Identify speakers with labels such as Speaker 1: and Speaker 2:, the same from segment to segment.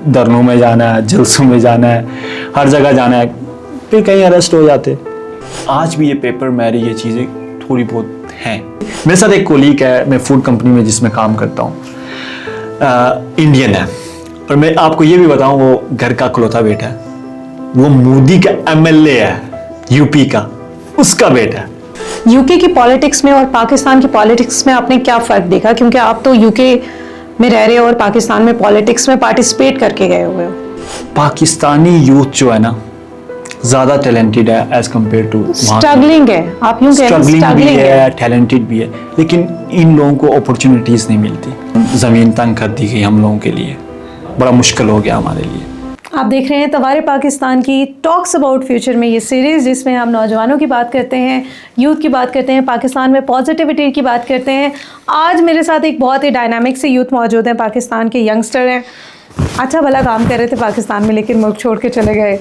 Speaker 1: धरनों में जाना है, जलसों में जाना है, हर जगह जाना है, फिर कहीं अरेस्ट हो जाते। आज भी ये पेपर मैरी ये चीज़ें थोड़ी बहुत हैं। मेरे साथ एक कोलीग है, मैं फूड कंपनी में जिसमें काम करता हूँ, इंडियन है, और मैं आपको ये भी बताऊँ वो घर का इकलौता बेटा है, वो मोदी का एमएलए है, यूपी का, उसका बेटा है।
Speaker 2: यूके की पॉलिटिक्स में और पाकिस्तान की पॉलिटिक्स में आपने क्या फ़र्क देखा, क्योंकि आप तो यूके में रह रहे हो और पाकिस्तान में पॉलिटिक्स में पार्टिसिपेट करके गए हुए हो।
Speaker 1: पाकिस्तानी यूथ जो है ना ज़्यादा टैलेंटेड है एज कम्पेयर टू,
Speaker 2: स्ट्रगलिंग है, आप यूं कह रहे हैं,
Speaker 1: स्ट्रगलिंग भी है, टैलेंटेड भी है, लेकिन इन लोगों को अपॉर्चुनिटीज़ नहीं मिलती। ज़मीन तंग कर दी गई हम लोगों के लिए, बड़ा मुश्किल हो गया हमारे लिए।
Speaker 2: आप देख रहे हैं तवारे पाकिस्तान की टॉक्स अबाउट फ्यूचर में ये सीरीज़, जिसमें हम नौजवानों की बात करते हैं, यूथ की बात करते हैं, पाकिस्तान में पॉजिटिविटी की बात करते हैं। आज मेरे साथ एक बहुत ही डायनामिक से यूथ मौजूद हैं, पाकिस्तान के यंगस्टर हैं, अच्छा भला काम कर रहे थे पाकिस्तान में, लेकिन मुल्क छोड़ के चले गए।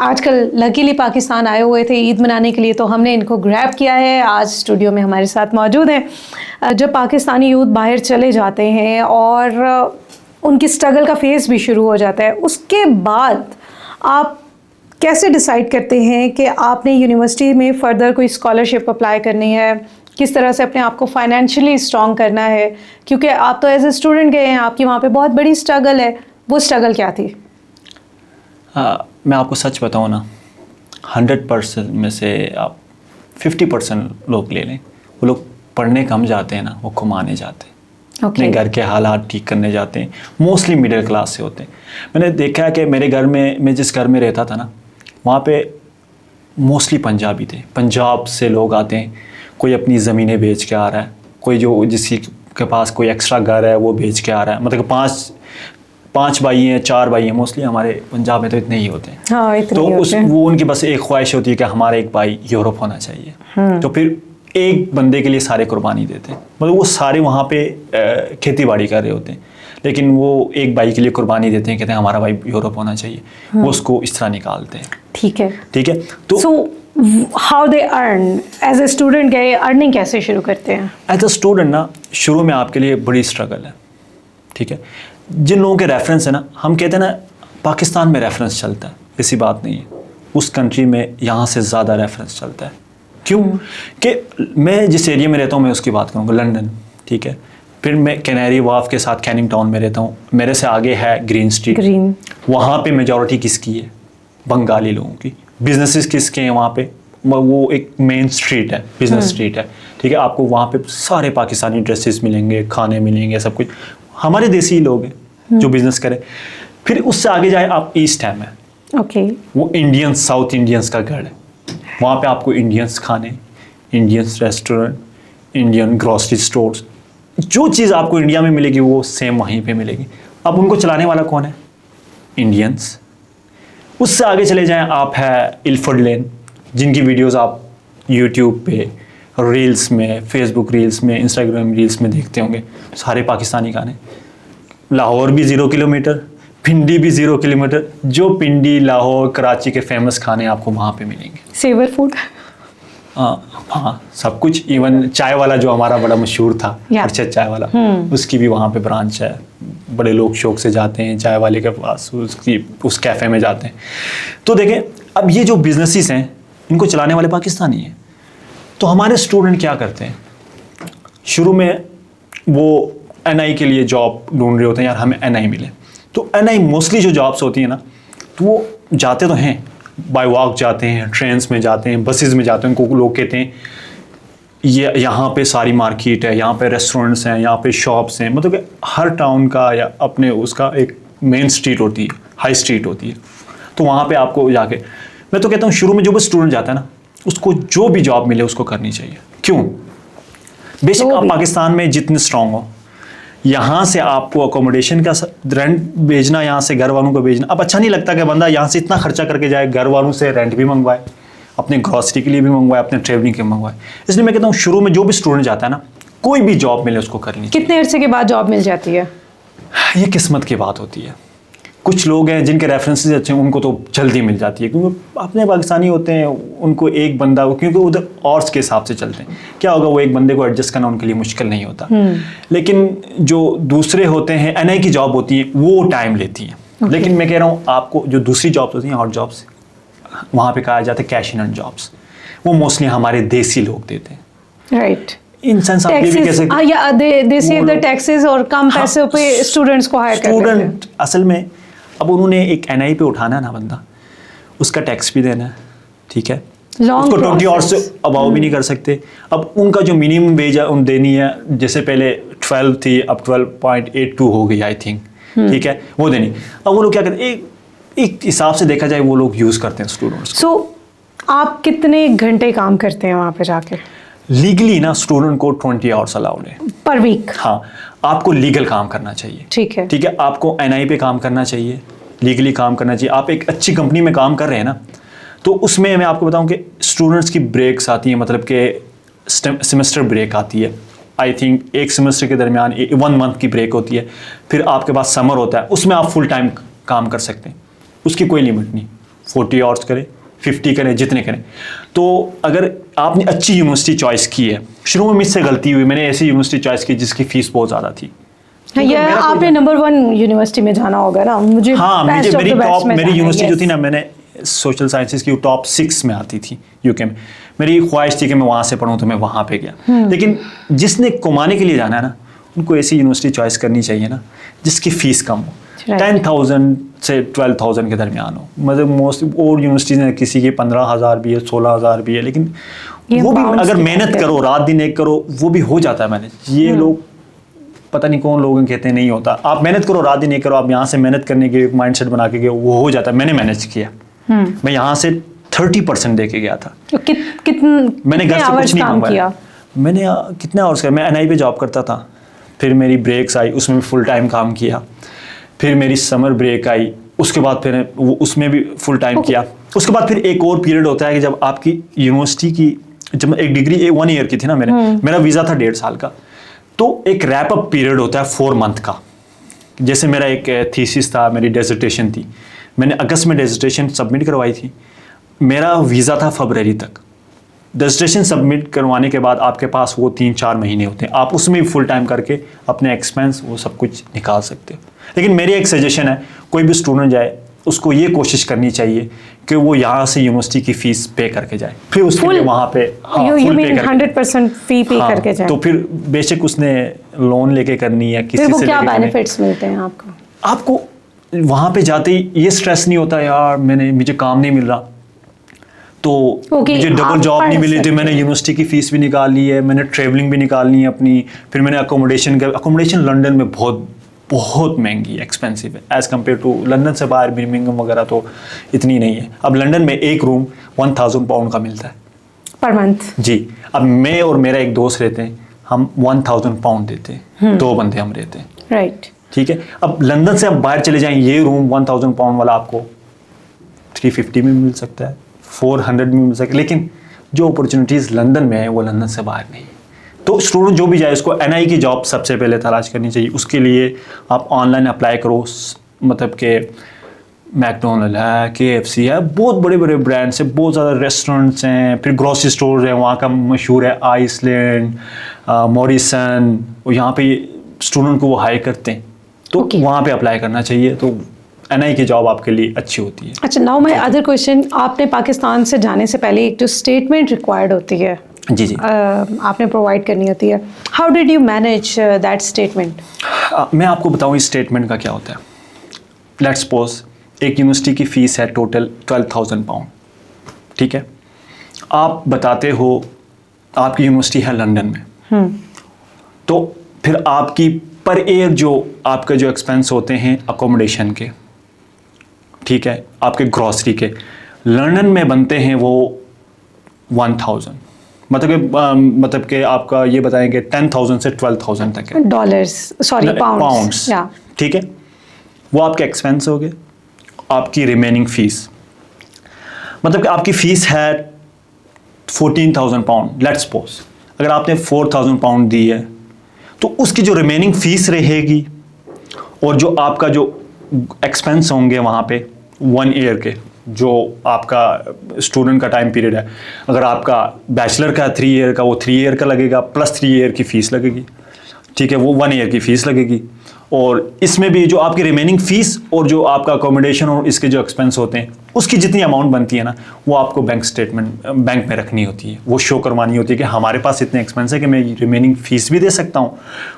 Speaker 2: आजकल लकीली पाकिस्तान आए हुए थे ईद मनाने के लिए, तो हमने इनको ग्रैब किया है। आज स्टूडियो में हमारे साथ मौजूद हैं। जब पाकिस्तानी यूथ बाहर चले जाते हैं और उनकी स्ट्रगल का फेज़ भी शुरू हो जाता है, उसके बाद आप कैसे डिसाइड करते हैं कि आपने यूनिवर्सिटी में फ़र्दर कोई स्कॉलरशिप अप्लाई करनी है, किस तरह से अपने आप को फाइनेंशियली स्ट्रॉन्ग करना है, क्योंकि आप तो एज ए स्टूडेंट गए हैं, आपकी वहाँ पे बहुत बड़ी स्ट्रगल है। वो स्ट्रगल क्या थी?
Speaker 1: मैं आपको सच बताऊँ ना, 100% में से आप 50% लोग ले लें, वो लोग पढ़ने कम जाते हैं ना, वो कमाने जाते हैं, अपने घर के हालात ठीक करने जाते हैं, मोस्टली मिडिल क्लास से होते हैं। मैंने देखा है कि मेरे घर में, मैं जिस घर में रहता था ना, वहाँ पे मोस्टली पंजाबी थे, पंजाब से लोग आते हैं, कोई अपनी ज़मीनें बेच के आ रहा है, कोई जो जिसकी के पास कोई एक्स्ट्रा घर है वो बेच के आ रहा है, मतलब पाँच भाई हैं, 4 भाई हैं, मोस्टली हमारे पंजाब में तो इतने ही होते हैं।
Speaker 2: हाँ, इतने
Speaker 1: तो
Speaker 2: ही होते हैं।
Speaker 1: वो उनकी बस एक ख्वाहिश होती है कि हमारा एक भाई यूरोप होना चाहिए, तो फिर एक बंदे के लिए सारे कुर्बानी देते हैं, मतलब वो सारे वहाँ पे खेती बाड़ी कर रहे होते हैं, लेकिन वो एक भाई के लिए कुर्बानी देते हैं, कहते हैं हमारा भाई यूरोप होना चाहिए, वो उसको इस तरह निकालते हैं।
Speaker 2: ठीक है,
Speaker 1: ठीक है। तो
Speaker 2: how they earn, as a student गए, अर्निंग कैसे शुरू करते हैं?
Speaker 1: एज अ स्टूडेंट ना, शुरू में आपके लिए बड़ी स्ट्रगल है। ठीक है, जिन लोगों के रेफरेंस है ना, हम कहते हैं ना पाकिस्तान में रेफरेंस चलता है, ऐसी बात नहीं है, उस कंट्री में यहाँ से ज़्यादा रेफरेंस चलता है। क्यों? कि मैं जिस एरिया में रहता हूँ मैं उसकी बात करूँगा, लंदन, ठीक है, फिर मैं कैनरी वार्फ के साथ कैनिंग टाउन में रहता हूँ, मेरे से आगे है ग्रीन स्ट्रीट, वहाँ पे मेजॉरिटी किसकी है? बंगाली लोगों की। बिजनेसेस किसके हैं वहाँ पे? वो एक मेन स्ट्रीट है, बिजनेस स्ट्रीट है, ठीक है, आपको वहाँ पे सारे पाकिस्तानी ड्रेसेस मिलेंगे, खाने मिलेंगे, सब कुछ हमारे देसी लोग हैं जो बिजनेस करें। फिर उससे आगे जाए आप ईस्ट हैम है,
Speaker 2: ओके,
Speaker 1: वो इंडियंस, साउथ इंडियंस का घर है, वहाँ पे आपको इंडियंस खाने, Indians restaurant, Indian grocery stores, जो चीज़ आपको इंडिया में मिलेगी वो सेम वहीं पे मिलेगी। अब उनको चलाने वाला कौन है? इंडियंस। उससे आगे चले जाएं आप, है इल्फर्ड लेन, जिनकी वीडियोस आप यूट्यूब पे, रील्स में, फेसबुक रील्स में, इंस्टाग्राम रील्स में देखते होंगे, सारे पाकिस्तानी खाने। लाहौर भी 0 किलोमीटर, पिंडी भी 0 किलोमीटर, जो पिंडी, लाहौर, कराची के फेमस खाने आपको वहाँ पे मिलेंगे।
Speaker 2: सेवर फूड,
Speaker 1: हाँ, सब कुछ, इवन चाय वाला जो हमारा बड़ा मशहूर था, अरशद चाय वाला, उसकी भी वहाँ पे ब्रांच है, बड़े लोग शौक से जाते हैं चाय वाले के पास, उस कैफ़े में जाते हैं। तो देखें, अब ये जो बिजनेसेस हैं इनको चलाने वाले पाकिस्तानी हैं। तो हमारे स्टूडेंट क्या करते हैं, शुरू में वो एनआई के लिए जॉब ढूंढ रहे होते हैं, यार हमें एनआई मिले। तो एनआई मोस्टली जो जॉब्स होती हैं ना, तो वो जाते तो हैं, बाय वॉक जाते हैं, ट्रेन्स में जाते हैं, बसेस में जाते हैं, उनको लोग कहते हैं ये यहाँ पे सारी मार्केट है, यहाँ पे रेस्टोरेंट्स हैं, यहाँ पे शॉप्स हैं, मतलब कि हर टाउन का या अपने उसका एक मेन स्ट्रीट होती है, हाई स्ट्रीट होती है। तो वहाँ पे आपको जाके, मैं तो कहता हूँ शुरू में जो भी स्टूडेंट जाता है ना, उसको जो भी जॉब मिले उसको करनी चाहिए। क्यों? बेशक आप पाकिस्तान में जितने स्ट्रांग हो, यहाँ से आपको अकोमोडेशन का रेंट भेजना, यहाँ से घर वालों को भेजना, अब अच्छा नहीं लगता कि बंदा यहाँ से इतना खर्चा करके जाए, घर वालों से रेंट भी मंगवाए, अपने ग्रॉसरी के लिए भी मंगवाए, अपने ट्रेवलिंग के मंगवाए। इसलिए मैं कहता हूँ शुरू में जो भी स्टूडेंट जाता है ना, कोई भी जॉब मिले उसको करनी।
Speaker 2: कितने अरसे के बाद जॉब मिल जाती है?
Speaker 1: ये किस्मत की बात होती है। कुछ लोग हैं जिनके रेफरेंसेस अच्छे हैं, उनको तो जल्दी मिल जाती है, क्योंकि अपने पाकिस्तानी होते हैं, उनको एक बंदा, क्योंकि उधर ऑर्स के हिसाब से चलते हैं, क्या होगा वो एक बंदे को एडजस्ट करना उनके लिए मुश्किल नहीं होता। लेकिन जो दूसरे होते हैं, एनआई की जॉब होती है, वो टाइम लेती है। लेकिन मैं कह रहा हूँ आपको जो दूसरी जॉब्स होती हैं, हॉट जॉब्स, वहाँ पे कहा जाता है कैश इन हैंड जॉब्स, वो मोस्टली हमारे देसी लोग देते हैं।
Speaker 2: राइट,
Speaker 1: इन सेंस आप ये भी कह सकते हैं
Speaker 2: दे सेव द टैक्सेस और कम पैसों पे स्टूडेंट्स को हायर कर लेते हैं।
Speaker 1: स्टूडेंट असल में अब उन्होंने एक एनआई पे उठाना है ना बंदा, उसका टैक्स भी देना है, ठीक है, उसको 20 आवर्स से अबाव भी नहीं कर सकते। अब उनका जो मिनिमम वेज है उन देनी है, जैसे पहले 12 थी, अब 12.82 हो गई आई थिंक, ठीक है, वो देनी। अब वो लोग क्या करते हैं, एक हिसाब से देखा जाए वो लोग यूज़ करते हैं स्टूडेंट्स।
Speaker 2: सो आप कितने घंटे काम करते हैं वहाँ पे जाके?
Speaker 1: लीगली ना स्टूडेंट को 20 आवर्स अलाउड है
Speaker 2: पर वीक।
Speaker 1: हाँ, आपको लीगल काम करना चाहिए,
Speaker 2: ठीक है,
Speaker 1: ठीक है, आपको एनआई पे काम करना चाहिए, लीगली काम करना चाहिए। आप एक अच्छी कंपनी में काम कर रहे हैं ना, तो उसमें मैं आपको बताऊं कि स्टूडेंट्स की ब्रेक्स आती हैं, मतलब कि सेमेस्टर ब्रेक आती है, आई थिंक एक सेमेस्टर के दरमियान 1 मंथ की ब्रेक होती है, फिर आपके पास समर होता है, उसमें आप फुल टाइम काम कर सकते हैं, उसकी कोई लिमिट नहीं, 40 आवर्स करें, 50 करें, जितने करें। तो अगर आपने अच्छी यूनिवर्सिटी चॉइस की है, शुरू में मुझसे गलती हुई, मैंने ऐसी यूनिवर्सिटी चॉइस की जिसकी फ़ीस बहुत ज़्यादा थी।
Speaker 2: ये आपने नंबर 1 यूनिवर्सिटी में जाना होगा ना, मुझे
Speaker 1: हाँ, मेरी यूनिवर्सिटी जो थी ना, मैंने सोशल साइंसेज की टॉप 6 में आती थी यूके में, मेरी ख्वाहिश थी कि मैं वहाँ से पढ़ूँ, तो मैं वहाँ पे गया। लेकिन जिसने कमाने के लिए जाना है ना, उनको ऐसी यूनिवर्सिटी चॉइस करनी चाहिए ना जिसकी फ़ीस कम हो, 10,000 से 12,000 के दरमियान हो। मतलब मोस्ट और यूनिवर्सिटीज़ में किसी की 15,000 भी है, 16,000 भी है, लेकिन वो भी अगर मेहनत करो, रात दिन एक करो, वो भी हो जाता है मैनेज। ये लोग पता नहीं कौन लोग कहते हैं नहीं होता, आप मेहनत करो, रात दिन एक करो, आप यहाँ से मेहनत करने के एक माइंड सेट बना के गए, वो हो जाता है। मैंने मैनेज किया, मैं यहाँ से 30% दे के गया था।
Speaker 2: तो
Speaker 1: मैंने घर से कुछ नहीं मंगवाया। मैंने कितने आवर्स किया, मैं एनआई पे जॉब करता था, फिर मेरी ब्रेक्स आई, उसमें फुल टाइम काम किया, फिर मेरी समर ब्रेक आई, उसके बाद फिर उसमें भी फुल टाइम किया। उसके बाद फिर एक और पीरियड होता है कि जब आपकी यूनिवर्सिटी की, जब एक डिग्री 1 ईयर की थी ना, मेरा वीज़ा था 1.5 साल का, तो एक रैप अप पीरियड होता है 4 मंथ का। जैसे मेरा एक थीसिस था, मेरी डेजर्टेशन थी, मैंने अगस्त में डेजर्टेशन सबमिट करवाई थी, मेरा वीज़ा था फरवरी तक। डेजर्टेशन सबमिट करवाने के बाद आपके पास वो 3-4 महीने होते हैं, आप उसमें भी फुल टाइम करके अपने एक्सपेंस वो सब कुछ निकाल सकते हो। लेकिन मेरी एक सजेशन है, कोई भी स्टूडेंट जाए उसको ये कोशिश करनी चाहिए कि वो यहाँ से यूनिवर्सिटी की फ़ीस पे करके जाए, फिर उसके लिए वहाँ पे
Speaker 2: 100% फी पे करके जाए।
Speaker 1: तो फिर बेशक उसने लोन लेके करनी है, किसी
Speaker 2: से क्या बेनिफिट्स मिलते हैं
Speaker 1: आपको वहाँ पे जाते ही ये स्ट्रेस नहीं होता यार मुझे काम नहीं मिल रहा, तो मुझे डबल जॉब नहीं मिली, तो मैंने यूनिवर्सिटी की फ़ीस भी निकाल ली है, मैंने ट्रैवलिंग भी निकालनी है अपनी, फिर मैंने अकोमोडेशन लंदन में बहुत महंगी एक्सपेंसिव है एज़ कम्पेयर टू लंदन से बाहर बर्मिंघम वगैरह तो इतनी नहीं है। अब लंदन में एक रूम 1,000 पाउंड का मिलता है
Speaker 2: पर मंथ जी।
Speaker 1: अब मैं और मेरा एक दोस्त रहते हैं, हम 1,000 पाउंड देते हैं, 2 बंदे हम रहते हैं,
Speaker 2: राइट,
Speaker 1: ठीक है। अब लंदन से आप बाहर चले जाएं, ये रूम 1,000 पाउंड वाला आपको 350 में मिल सकता है, 400 में मिल सकता है, लेकिन जो अपॉर्चुनिटीज़ लंदन में है वो लंदन से बाहर नहीं है। तो स्टूडेंट जो भी जाए उसको एनआई की जॉब सबसे पहले तलाश करनी चाहिए। उसके लिए आप ऑनलाइन अप्लाई करो, मतलब कि मैकडोनल्ड है, KFC है, बहुत बड़े बड़े ब्रांड्स हैं, बहुत ज़्यादा रेस्टोरेंट्स हैं, फिर ग्रोसरी स्टोर है, वहाँ का मशहूर है आइसलैंड, मॉरिसन, और यहाँ पे स्टूडेंट को वो हायर करते हैं, तो वहाँ पे अप्लाई करना चाहिए। तो एनआई की जॉब आपके लिए अच्छी होती है।
Speaker 2: अच्छा, नाउ माय अदर क्वेश्चन, आपने पाकिस्तान से जाने से पहले एक जो स्टेटमेंट रिक्वायर्ड होती है,
Speaker 1: जी जी,
Speaker 2: आपने प्रोवाइड करनी होती है, how did you manage that statement?
Speaker 1: मैं आपको बताऊँ इस स्टेटमेंट का क्या होता है। लेट्स सपोज एक यूनिवर्सिटी की फ़ीस है टोटल 12,000 पाउंड, ठीक है, आप बताते हो आपकी यूनिवर्सिटी है लंदन में, तो फिर आपकी पर ईयर जो आपके जो एक्सपेंस होते हैं अकोमोडेशन के, ठीक है, आपके ग्रॉसरी के, लंदन में बनते हैं वो 1,000, मतलब कि आपका ये बताएंगे 10,000 से 12,000 तक है डॉलर्स, सॉरी पाउंड्स, ठीक है। वो आपके एक्सपेंस हो गए, आपकी रिमेनिंग फीस, मतलब कि आपकी फ़ीस है 14,000 पाउंड, लेट्स सपोज अगर आपने 4,000 पाउंड दी है, तो उसकी जो रिमेनिंग फ़ीस रहेगी और जो आपका जो एक्सपेंस होंगे वहाँ पे 1 ईयर के, जो आपका स्टूडेंट का टाइम पीरियड है, अगर आपका बैचलर का 3 ईयर का, वो 3 ईयर का लगेगा प्लस 3 ईयर की फ़ीस लगेगी, ठीक है, वो 1 ईयर की फ़ीस लगेगी। और इसमें भी जो आपकी रिमेनिंग फ़ीस और जो आपका अकोमोडेशन और इसके जो एक्सपेंस होते हैं, उसकी जितनी अमाउंट बनती है ना, वो आपको बैंक स्टेटमेंट बैंक में रखनी होती है, वो शो करवानी होती है कि हमारे पास इतने एक्सपेंस है कि मैं रिमेनिंग फ़ीस भी दे सकता हूँ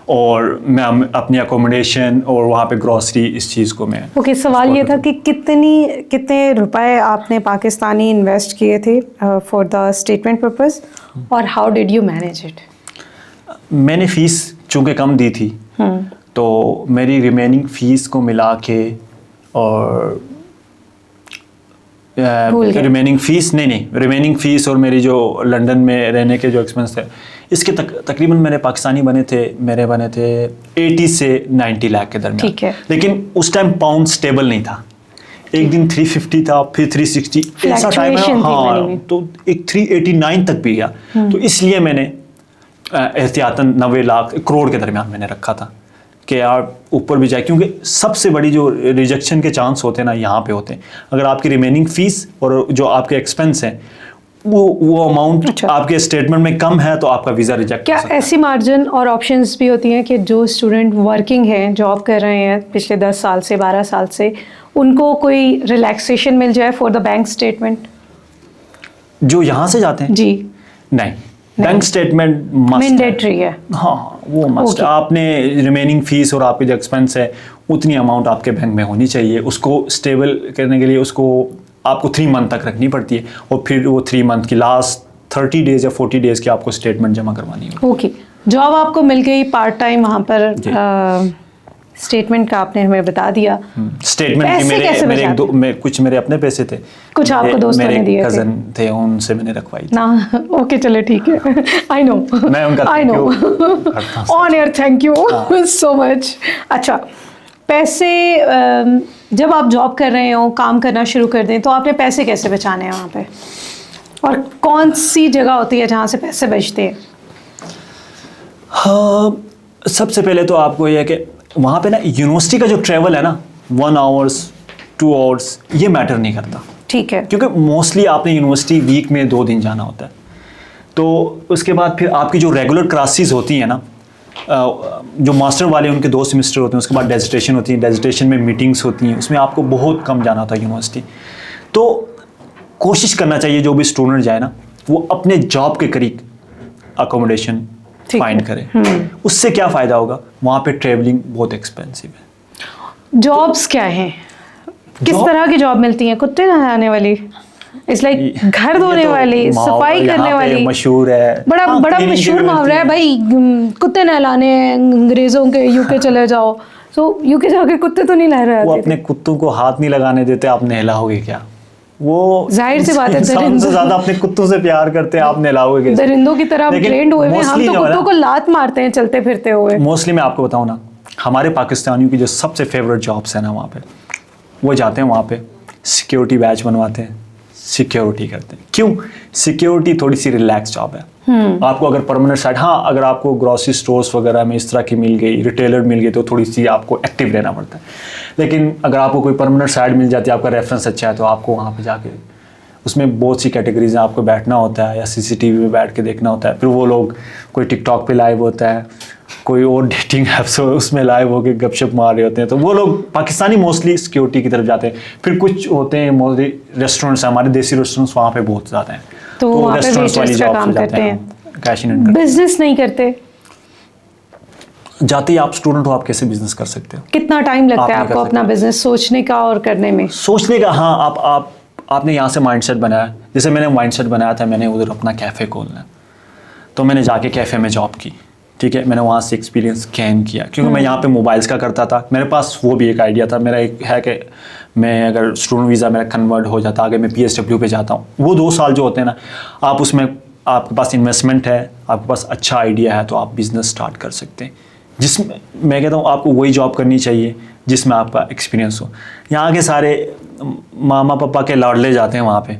Speaker 1: और मैं अपनी अकोमोडेशन और वहाँ पे ग्रॉसरी, इस चीज़ को मैं
Speaker 2: ओके, सवाल ये था कि कितने रुपए आपने पाकिस्तानी इन्वेस्ट किए थे फॉर द स्टेटमेंट पर्पस, और how did you manage it?
Speaker 1: मैंने फ़ीस चूँकि कम दी थी, तो मेरी रिमेनिंग फ़ीस को मिला के और रिमेनिंग फ़ीस और मेरी जो लंदन में रहने के जो एक्सपेंस थे, इसके तकरीबन मेरे बने थे 80 से 90 लाख के दरमियान।
Speaker 2: ठीक है।
Speaker 1: लेकिन उस टाइम पाउंड स्टेबल नहीं था, एक दिन 350 था, फिर 360, ऐसा टाइम है, हाँ, तो एक 389 तक भी गया। तो इसलिए मैंने एहतियातन 90 लाख करोड़ के दरमियान मैंने रखा था कि यार ऊपर भी जाए, क्योंकि सबसे बड़ी जो रिजेक्शन के चांस होते हैं ना, यहाँ पे होते हैं। अगर आपकी रिमेनिंग फ़ीस और जो आपके एक्सपेंस हैं वो अमाउंट आपके स्टेटमेंट में कम है, तो आपका वीज़ा रिजेक्ट
Speaker 2: क्या
Speaker 1: हो सकता है।
Speaker 2: ऐसी मार्जिन और ऑप्शंस भी होती हैं कि जो स्टूडेंट वर्किंग हैं, जॉब कर रहे हैं पिछले 10 साल से 12 साल से, उनको कोई रिलैक्सेशन मिल जाए फॉर द बैंक स्टेटमेंट?
Speaker 1: जो यहाँ से जाते हैं
Speaker 2: जी
Speaker 1: नहीं, बैंक स्टेटमेंट मस्ट
Speaker 2: मैंडेटरी है।
Speaker 1: हाँ, वो मस्ट।
Speaker 2: Okay.
Speaker 1: आपने रिमेनिंग फ़ीस और आपके जो एक्सपेंस है, उतनी अमाउंट आपके बैंक में होनी चाहिए। उसको स्टेबल करने के लिए उसको आपको 3 मंथ तक रखनी पड़ती है, और फिर वो 3 मंथ की लास्ट 30 डेज़ या 40 डेज़ की आपको स्टेटमेंट जमा करवानी है।
Speaker 2: ओके, जॉब आपको मिल गई पार्ट टाइम वहाँ पर, स्टेटमेंट का आपने हमें बता दिया।
Speaker 1: स्टेटमेंट की कुछ मेरे अपने पैसे थे,
Speaker 2: कुछ आपको दोस्तों ने दिए थे,
Speaker 1: कज़न थे, उनसे मैंने रखवाई थी।
Speaker 2: ना ओके, चलो ठीक है, आई नो,
Speaker 1: मैं उनका
Speaker 2: I know, on air thank you so much. अच्छा, पैसे जब आप जॉब कर रहे हो, काम करना शुरू कर दें, तो आपने पैसे कैसे बचाने हैं वहाँ पे, और कौन सी जगह होती है जहाँ से पैसे बचते हैं?
Speaker 1: हाँ, सबसे पहले तो आपको यह है कि वहाँ पे ना यूनिवर्सिटी का जो ट्रैवल है ना, 1 आवर्स 2 आवर्स, ये मैटर नहीं करता।
Speaker 2: ठीक है।
Speaker 1: क्योंकि मोस्टली आपने यूनिवर्सिटी वीक में 2 दिन जाना होता है, तो उसके बाद फिर आपकी जो रेगुलर क्लासेस होती हैं ना, जो मास्टर वाले उनके 2 सेमेस्टर होते हैं, उसके बाद डेजिटेशन होती है, डेजिटेशन में मीटिंग्स होती हैं, उसमें आपको बहुत कम जाना होता है यूनिवर्सिटी। तो कोशिश करना चाहिए जो भी स्टूडेंट जाए ना, वो अपने जॉब के करीब अकोमोडेशन फाइंड करें। उससे क्या फ़ायदा होगा, वहाँ पे ट्रेवलिंग बहुत एक्सपेंसिव है।
Speaker 2: जॉब्स क्या हैं, किस तरह की जॉब मिलती हैं? कुत्ते नहलाने वाली, इट्स लाइक घर धोने वाली, सफाई करने वाली,
Speaker 1: मशहूर है,
Speaker 2: बड़ा मशहूर मुहावरा है भाई, कुत्ते नहलाने अंग्रेजों के यूके चले जाओ। तो यूके जाके कुत्ते तो नहीं नह रहे,
Speaker 1: वो अपने कुत्तों को हाथ नहीं लगाने देते, आप नहलाओगे क्या? वो
Speaker 2: जाहिर सी बात है,
Speaker 1: इंसान से ज्यादा अपने कुत्तों से प्यार करते हैं, आप नहलाओगे कैसे?
Speaker 2: दरिंदों की तरह ट्रेंड हुए हैं हम, तो कुत्तों को लात मारते हैं चलते फिरते हुए।
Speaker 1: मोस्टली मैं आपको बताऊं ना, हमारे पाकिस्तानियों की जो सबसे फेवरेट जॉब्स है ना, वहाँ पे वो जाते हैं, वहाँ पे सिक्योरिटी बैच बनवाते हैं, सिक्योरिटी करते हैं। क्यों? सिक्योरिटी थोड़ी सी रिलैक्स जॉब है। आपको अगर परमानेंट साइड, हाँ, अगर आपको ग्रोसरी स्टोर्स वगैरह में इस तरह की मिल गई, रिटेलर मिल गई, तो थोड़ी सी आपको एक्टिव रहना पड़ता है। लेकिन अगर आपको कोई परमानेंट साइड मिल जाती है, आपका रेफरेंस अच्छा है, तो आपको वहाँ पे जाके, उसमें बहुत सी कैटेगरीज हैं, आपको बैठना होता है या सीसीटीवी में बैठ के देखना होता है। फिर वो लोग, कोई टिकटॉक पे लाइव होता है, कोई और डेटिंग ऐप्स उसमें लाइव होकर गपशप मार रहे होते हैं, तो वो लोग पाकिस्तानी मोस्टली सिक्योरिटी की तरफ जाते हैं। फिर कुछ होते हैं मोस्टली रेस्टोरेंट्स, हमारे देसी रेस्टोरेंट्स वहाँ पे बहुत ज़्यादा हैं,
Speaker 2: तो वहाँ पे वेटर्स का काम करते हैं,
Speaker 1: कैश इन।
Speaker 2: बिजनेस नहीं करते?
Speaker 1: जाते ही आप स्टूडेंट हो, आप कैसे बिजनेस कर सकते हो?
Speaker 2: कितना टाइम लगता है आपको अपना बिजनेस सोचने का और करने में?
Speaker 1: सोचने का, हाँ, आपने यहाँ से माइंडसेट बनाया, जैसे मैंने माइंडसेट बनाया था, मैंने उधर अपना कैफ़े खोलना है, तो मैंने जाके कैफ़े में जॉब की, ठीक है, मैंने वहाँ से एक्सपीरियंस गेन किया, क्योंकि मैं यहाँ पे मोबाइल्स का करता था, मेरे पास वो भी एक आइडिया था। मेरा एक है कि मैं अगर स्टूडेंट वीज़ा मेरा कन्वर्ट हो जाता, आगे मैं PSW पे जाता हूँ, वो 2 साल जो होते हैं ना, आप उसमें, आपके पास इन्वेस्टमेंट है, आपके पास अच्छा आइडिया है, तो आप बिज़नेस स्टार्ट कर सकते हैं। जिसमें मैं कहता हूँ आपको वही जॉब करनी चाहिए जिसमें आपका एक्सपीरियंस हो। यहाँ के सारे मामा पापा के लाडले जाते हैं वहाँ पे,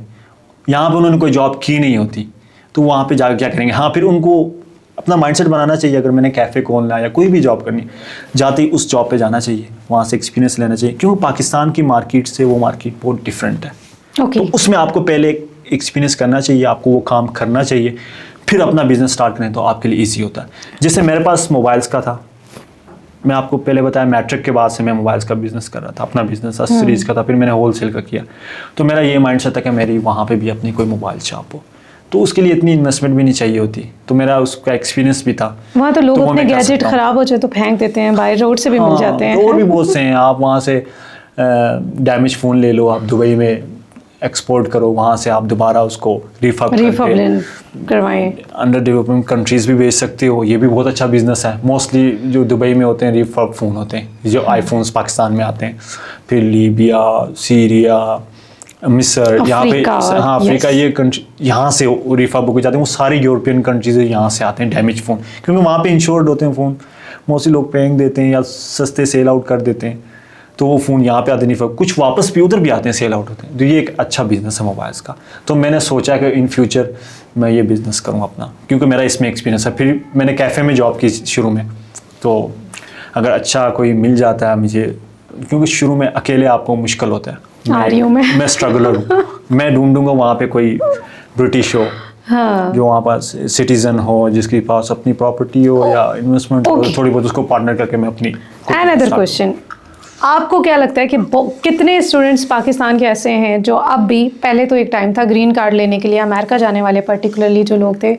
Speaker 1: यहाँ पे उन्होंने कोई जॉब की नहीं होती, तो वहाँ पे जाकर क्या करेंगे? हाँ, फिर उनको अपना माइंडसेट बनाना चाहिए। अगर मैंने कैफ़े खोलना है या कोई भी जॉब करनी, जाते ही उस जॉब पे जाना चाहिए, वहाँ से एक्सपीरियंस लेना चाहिए, क्योंकि पाकिस्तान की मार्केट से वो मार्केट बहुत डिफरेंट है।
Speaker 2: ओके।
Speaker 1: तो उसमें आपको पहले एक्सपीरियंस करना चाहिए, आपको वो काम करना चाहिए, फिर अपना बिजनेस स्टार्ट करें तो आपके लिए ईजी होता है। जैसे मेरे पास मोबाइल्स का था, मैं आपको पहले बताया मैट्रिक के बाद से मैं मोबाइल्स का बिजनेस कर रहा था, अपना बिजनेस सीरीज का था, फिर मैंने होलसेल का किया। तो मेरा ये माइंडसेट था कि मेरी वहाँ पे भी अपनी कोई मोबाइल शॉप हो, तो उसके लिए इतनी इन्वेस्टमेंट भी नहीं चाहिए होती, तो मेरा उसका एक्सपीरियंस भी था।
Speaker 2: वहाँ तो लोग अपने गैजेट खराब हो जाए तो फेंक देते हैं, बाय रोड से भी मिल जाते हैं।
Speaker 1: और भी बहुत से हैं, आप वहाँ से डैमेज फ़ोन ले लो, आप दुबई में एक्सपोर्ट करो, वहाँ से आप दोबारा उसको
Speaker 2: रिफर्बिश करवाएं,
Speaker 1: अंडर डेवलपिंग कंट्रीज़ भी भेज सकते हो। ये भी बहुत अच्छा बिजनेस है। मोस्टली जो दुबई में होते हैं रिफर्ब फ़ोन होते हैं, जो आईफोन्स पाकिस्तान में आते हैं, फिर लीबिया, सीरिया, मिस्र, यहाँ पे, हाँ अफ्रीका, ये कंट्री यहाँ से रिफर्ब हो जाते हैं। वो सारी यूरोपियन कंट्रीज़ यहाँ से आते हैं डैमेज फ़ोन, क्योंकि वहाँ पे इंश्योर्ड होते हैं फ़ोन। मोस्टली लोग फेंक देते हैं या सस्ते सेल आउट कर देते हैं, तो वो फ़ोन यहाँ पे आते नहीं, कुछ वापस भी उधर भी आते हैं, सेल आउट होते हैं। तो ये एक अच्छा बिजनेस है मोबाइल्स का। तो मैंने सोचा कि इन फ्यूचर मैं ये बिज़नेस करूँ अपना, क्योंकि मेरा इसमें एक्सपीरियंस है। फिर मैंने कैफ़े में जॉब की शुरू में, तो अगर अच्छा कोई मिल जाता है मुझे, क्योंकि शुरू में अकेले आपको मुश्किल होता है। मैं स्ट्रगलर हूँ। मैं ढूंढूंगा वहाँ पे कोई ब्रिटिश हो, हाँ, जो वहाँ पास सिटीजन हो, जिसके पास अपनी प्रॉपर्टी हो या इन्वेस्टमेंट हो, थोड़ी बहुत उसको पार्टनर करके मैं अपनी।
Speaker 2: अनदर क्वेश्चन, आपको क्या लगता है कि कितने स्टूडेंट्स पाकिस्तान के ऐसे हैं जो अब भी, पहले तो एक टाइम था ग्रीन कार्ड लेने के लिए अमेरिका जाने वाले पर्टिकुलरली जो लोग थे,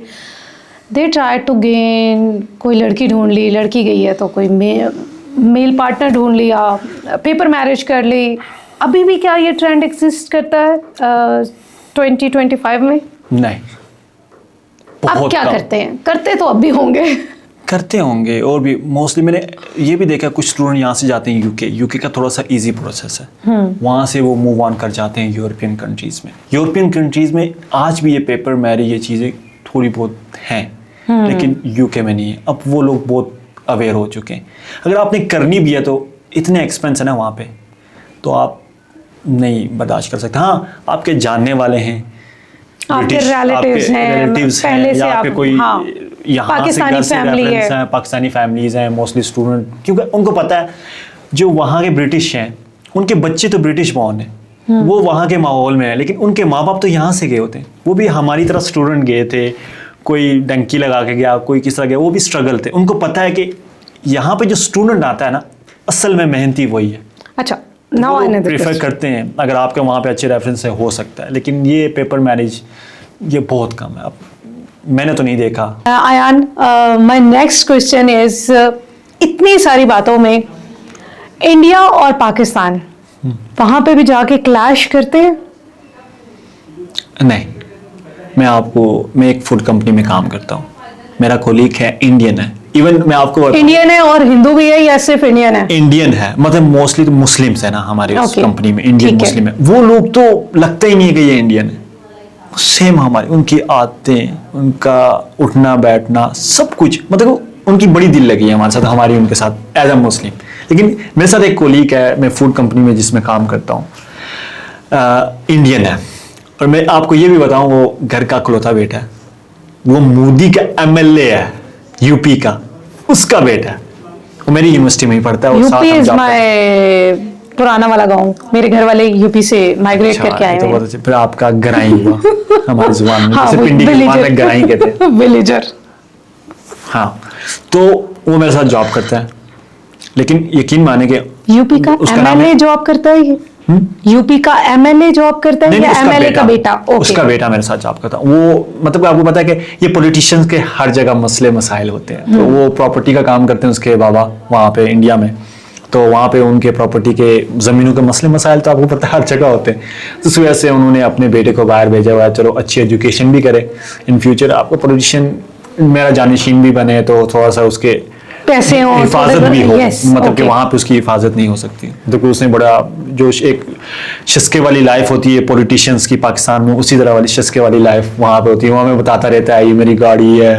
Speaker 2: दे ट्राई टू गेन, कोई लड़की ढूंढ ली, लड़की गई है तो कोई मेल पार्टनर ढूंढ लिया, पेपर मैरिज कर ली, अभी भी क्या ये ट्रेंड एग्जिस्ट करता है 2025 में?
Speaker 1: नहीं।
Speaker 2: आप क्या करते हैं? करते तो अब भी होंगे,
Speaker 1: करते होंगे। और भी मोस्टली मैंने ये भी देखा, कुछ स्टूडेंट यहाँ से जाते हैं यूके का थोड़ा सा इजी प्रोसेस है, वहाँ से वो मूव ऑन कर जाते हैं यूरोपियन कंट्रीज़ में। यूरोपियन कंट्रीज़ में आज भी ये पेपर मैरिज ये चीज़ें थोड़ी बहुत हैं, लेकिन यूके में नहीं है। अब वो लोग बहुत अवेयर हो चुके हैं। अगर आपने करनी भी है तो इतने एक्सपेंस है ना वहाँ पे, तो आप नहीं बर्दाश्त कर सकते। हाँ, आपके जानने वाले हैं,
Speaker 2: आपके रिलेटिव्स हैं,
Speaker 1: या आपके कोई यहाँ से घर से रेफरेंस हैं, पाकिस्तानी फैमिलीज़ हैं, मोस्टली स्टूडेंट, क्योंकि उनको पता है जो वहाँ के ब्रिटिश हैं उनके बच्चे तो ब्रिटिश बॉर्न हैं, वो वहाँ के माहौल में है, लेकिन उनके माँ बाप तो यहाँ से गए होते हैं। वो भी हमारी तरह स्टूडेंट गए थे, कोई डंकी लगा के गया, कोई किस तरह गया, वो भी स्ट्रगल थे। उनको पता है कि यहाँ पे जो स्टूडेंट आता है ना, असल में मेहनती वही है।
Speaker 2: अच्छा,
Speaker 1: प्रेफर करते हैं अगर आपके वहाँ पे अच्छे रेफरेंस है, हो सकता है, लेकिन ये पेपर मैरिज ये बहुत कम है। अब मैंने तो नहीं देखा।
Speaker 2: Ayaan, my next question is, इतनी सारी बातों में इंडिया और पाकिस्तान वहाँ पे भी जाके क्लैश करते हैं?
Speaker 1: नहीं, मैं एक फूड कंपनी में काम करता हूँ, मेरा कोलीग है, इंडियन है। इवन मैं आपको
Speaker 2: इंडियन है और हिंदू भी है या सिर्फ इंडियन है?
Speaker 1: इंडियन है, मतलब मोस्टली तो मुस्लिम्स है ना हमारे उस कंपनी में, इंडियन मुस्लिम है। वो लोग तो लगता ही नहीं है कि ये इंडियन है, सेम हमारे, उनकी आदतें, उनका उठना बैठना सब कुछ, मतलब उनकी बड़ी दिल लगी है हमारे साथ, हमारी उनके साथ एज अ मुस्लिम। लेकिन मेरे साथ एक कोलीग है, मैं फूड कंपनी में जिसमें काम करता हूँ, इंडियन है। और मैं आपको ये भी बताऊँ, वो घर का इकलौता बेटा है, वो मोदी का MLA है यूपी का, उसका बेटा है, वो मेरी यूनिवर्सिटी में ही पढ़ता है।
Speaker 2: यूपी इज माय पुराना वाला गांव, मेरे घर वाले यूपी से माइग्रेट करके आए हैं।
Speaker 1: तो फिर आपका गराई हुआ हमारी जुबान में, जैसे पिंडी की जुबान में गराई कहते हैं,
Speaker 2: विलेजर।
Speaker 1: हाँ, तो वो मेरे साथ जॉब करता है, लेकिन यकीन माने कि
Speaker 2: यूपी का MLA जॉब करता है ये? यूपी का MLA जॉब करता है या MLA का बेटा?
Speaker 1: उसका बेटा मेरे साथ जॉब करता है। वो मतलब आपको पता है कि ये पॉलिटिशियंस के हर जगह मसले मसाइल होते हैं, तो वो प्रॉपर्टी का काम करते हैं उसके बाबा वहाँ पे इंडिया में, तो वहाँ पे उनके प्रॉपर्टी के ज़मीनों के मसले मसाइल तो आपको पता है हर जगह होते हैं। तो इस वजह से उन्होंने अपने बेटे को बाहर भेजा हुआ है, चलो अच्छी एजुकेशन भी करे, इन फ्यूचर आपको पॉलिटिशियन मेरा जानिशीन भी बने, तो थोड़ा सा उसके
Speaker 2: पैसे हो,
Speaker 1: हिफाजत भी हो, मतलब कि वहाँ पे उसकी हिफाजत नहीं हो सकती। तो उसने बड़ा जो एक शस्के वाली लाइफ होती है पॉलिटिशियंस की पाकिस्तान में, उसी तरह वाली शस्के वाली लाइफ वहाँ पे होती है। वहाँ में बताता रहता है, ये मेरी गाड़ी है,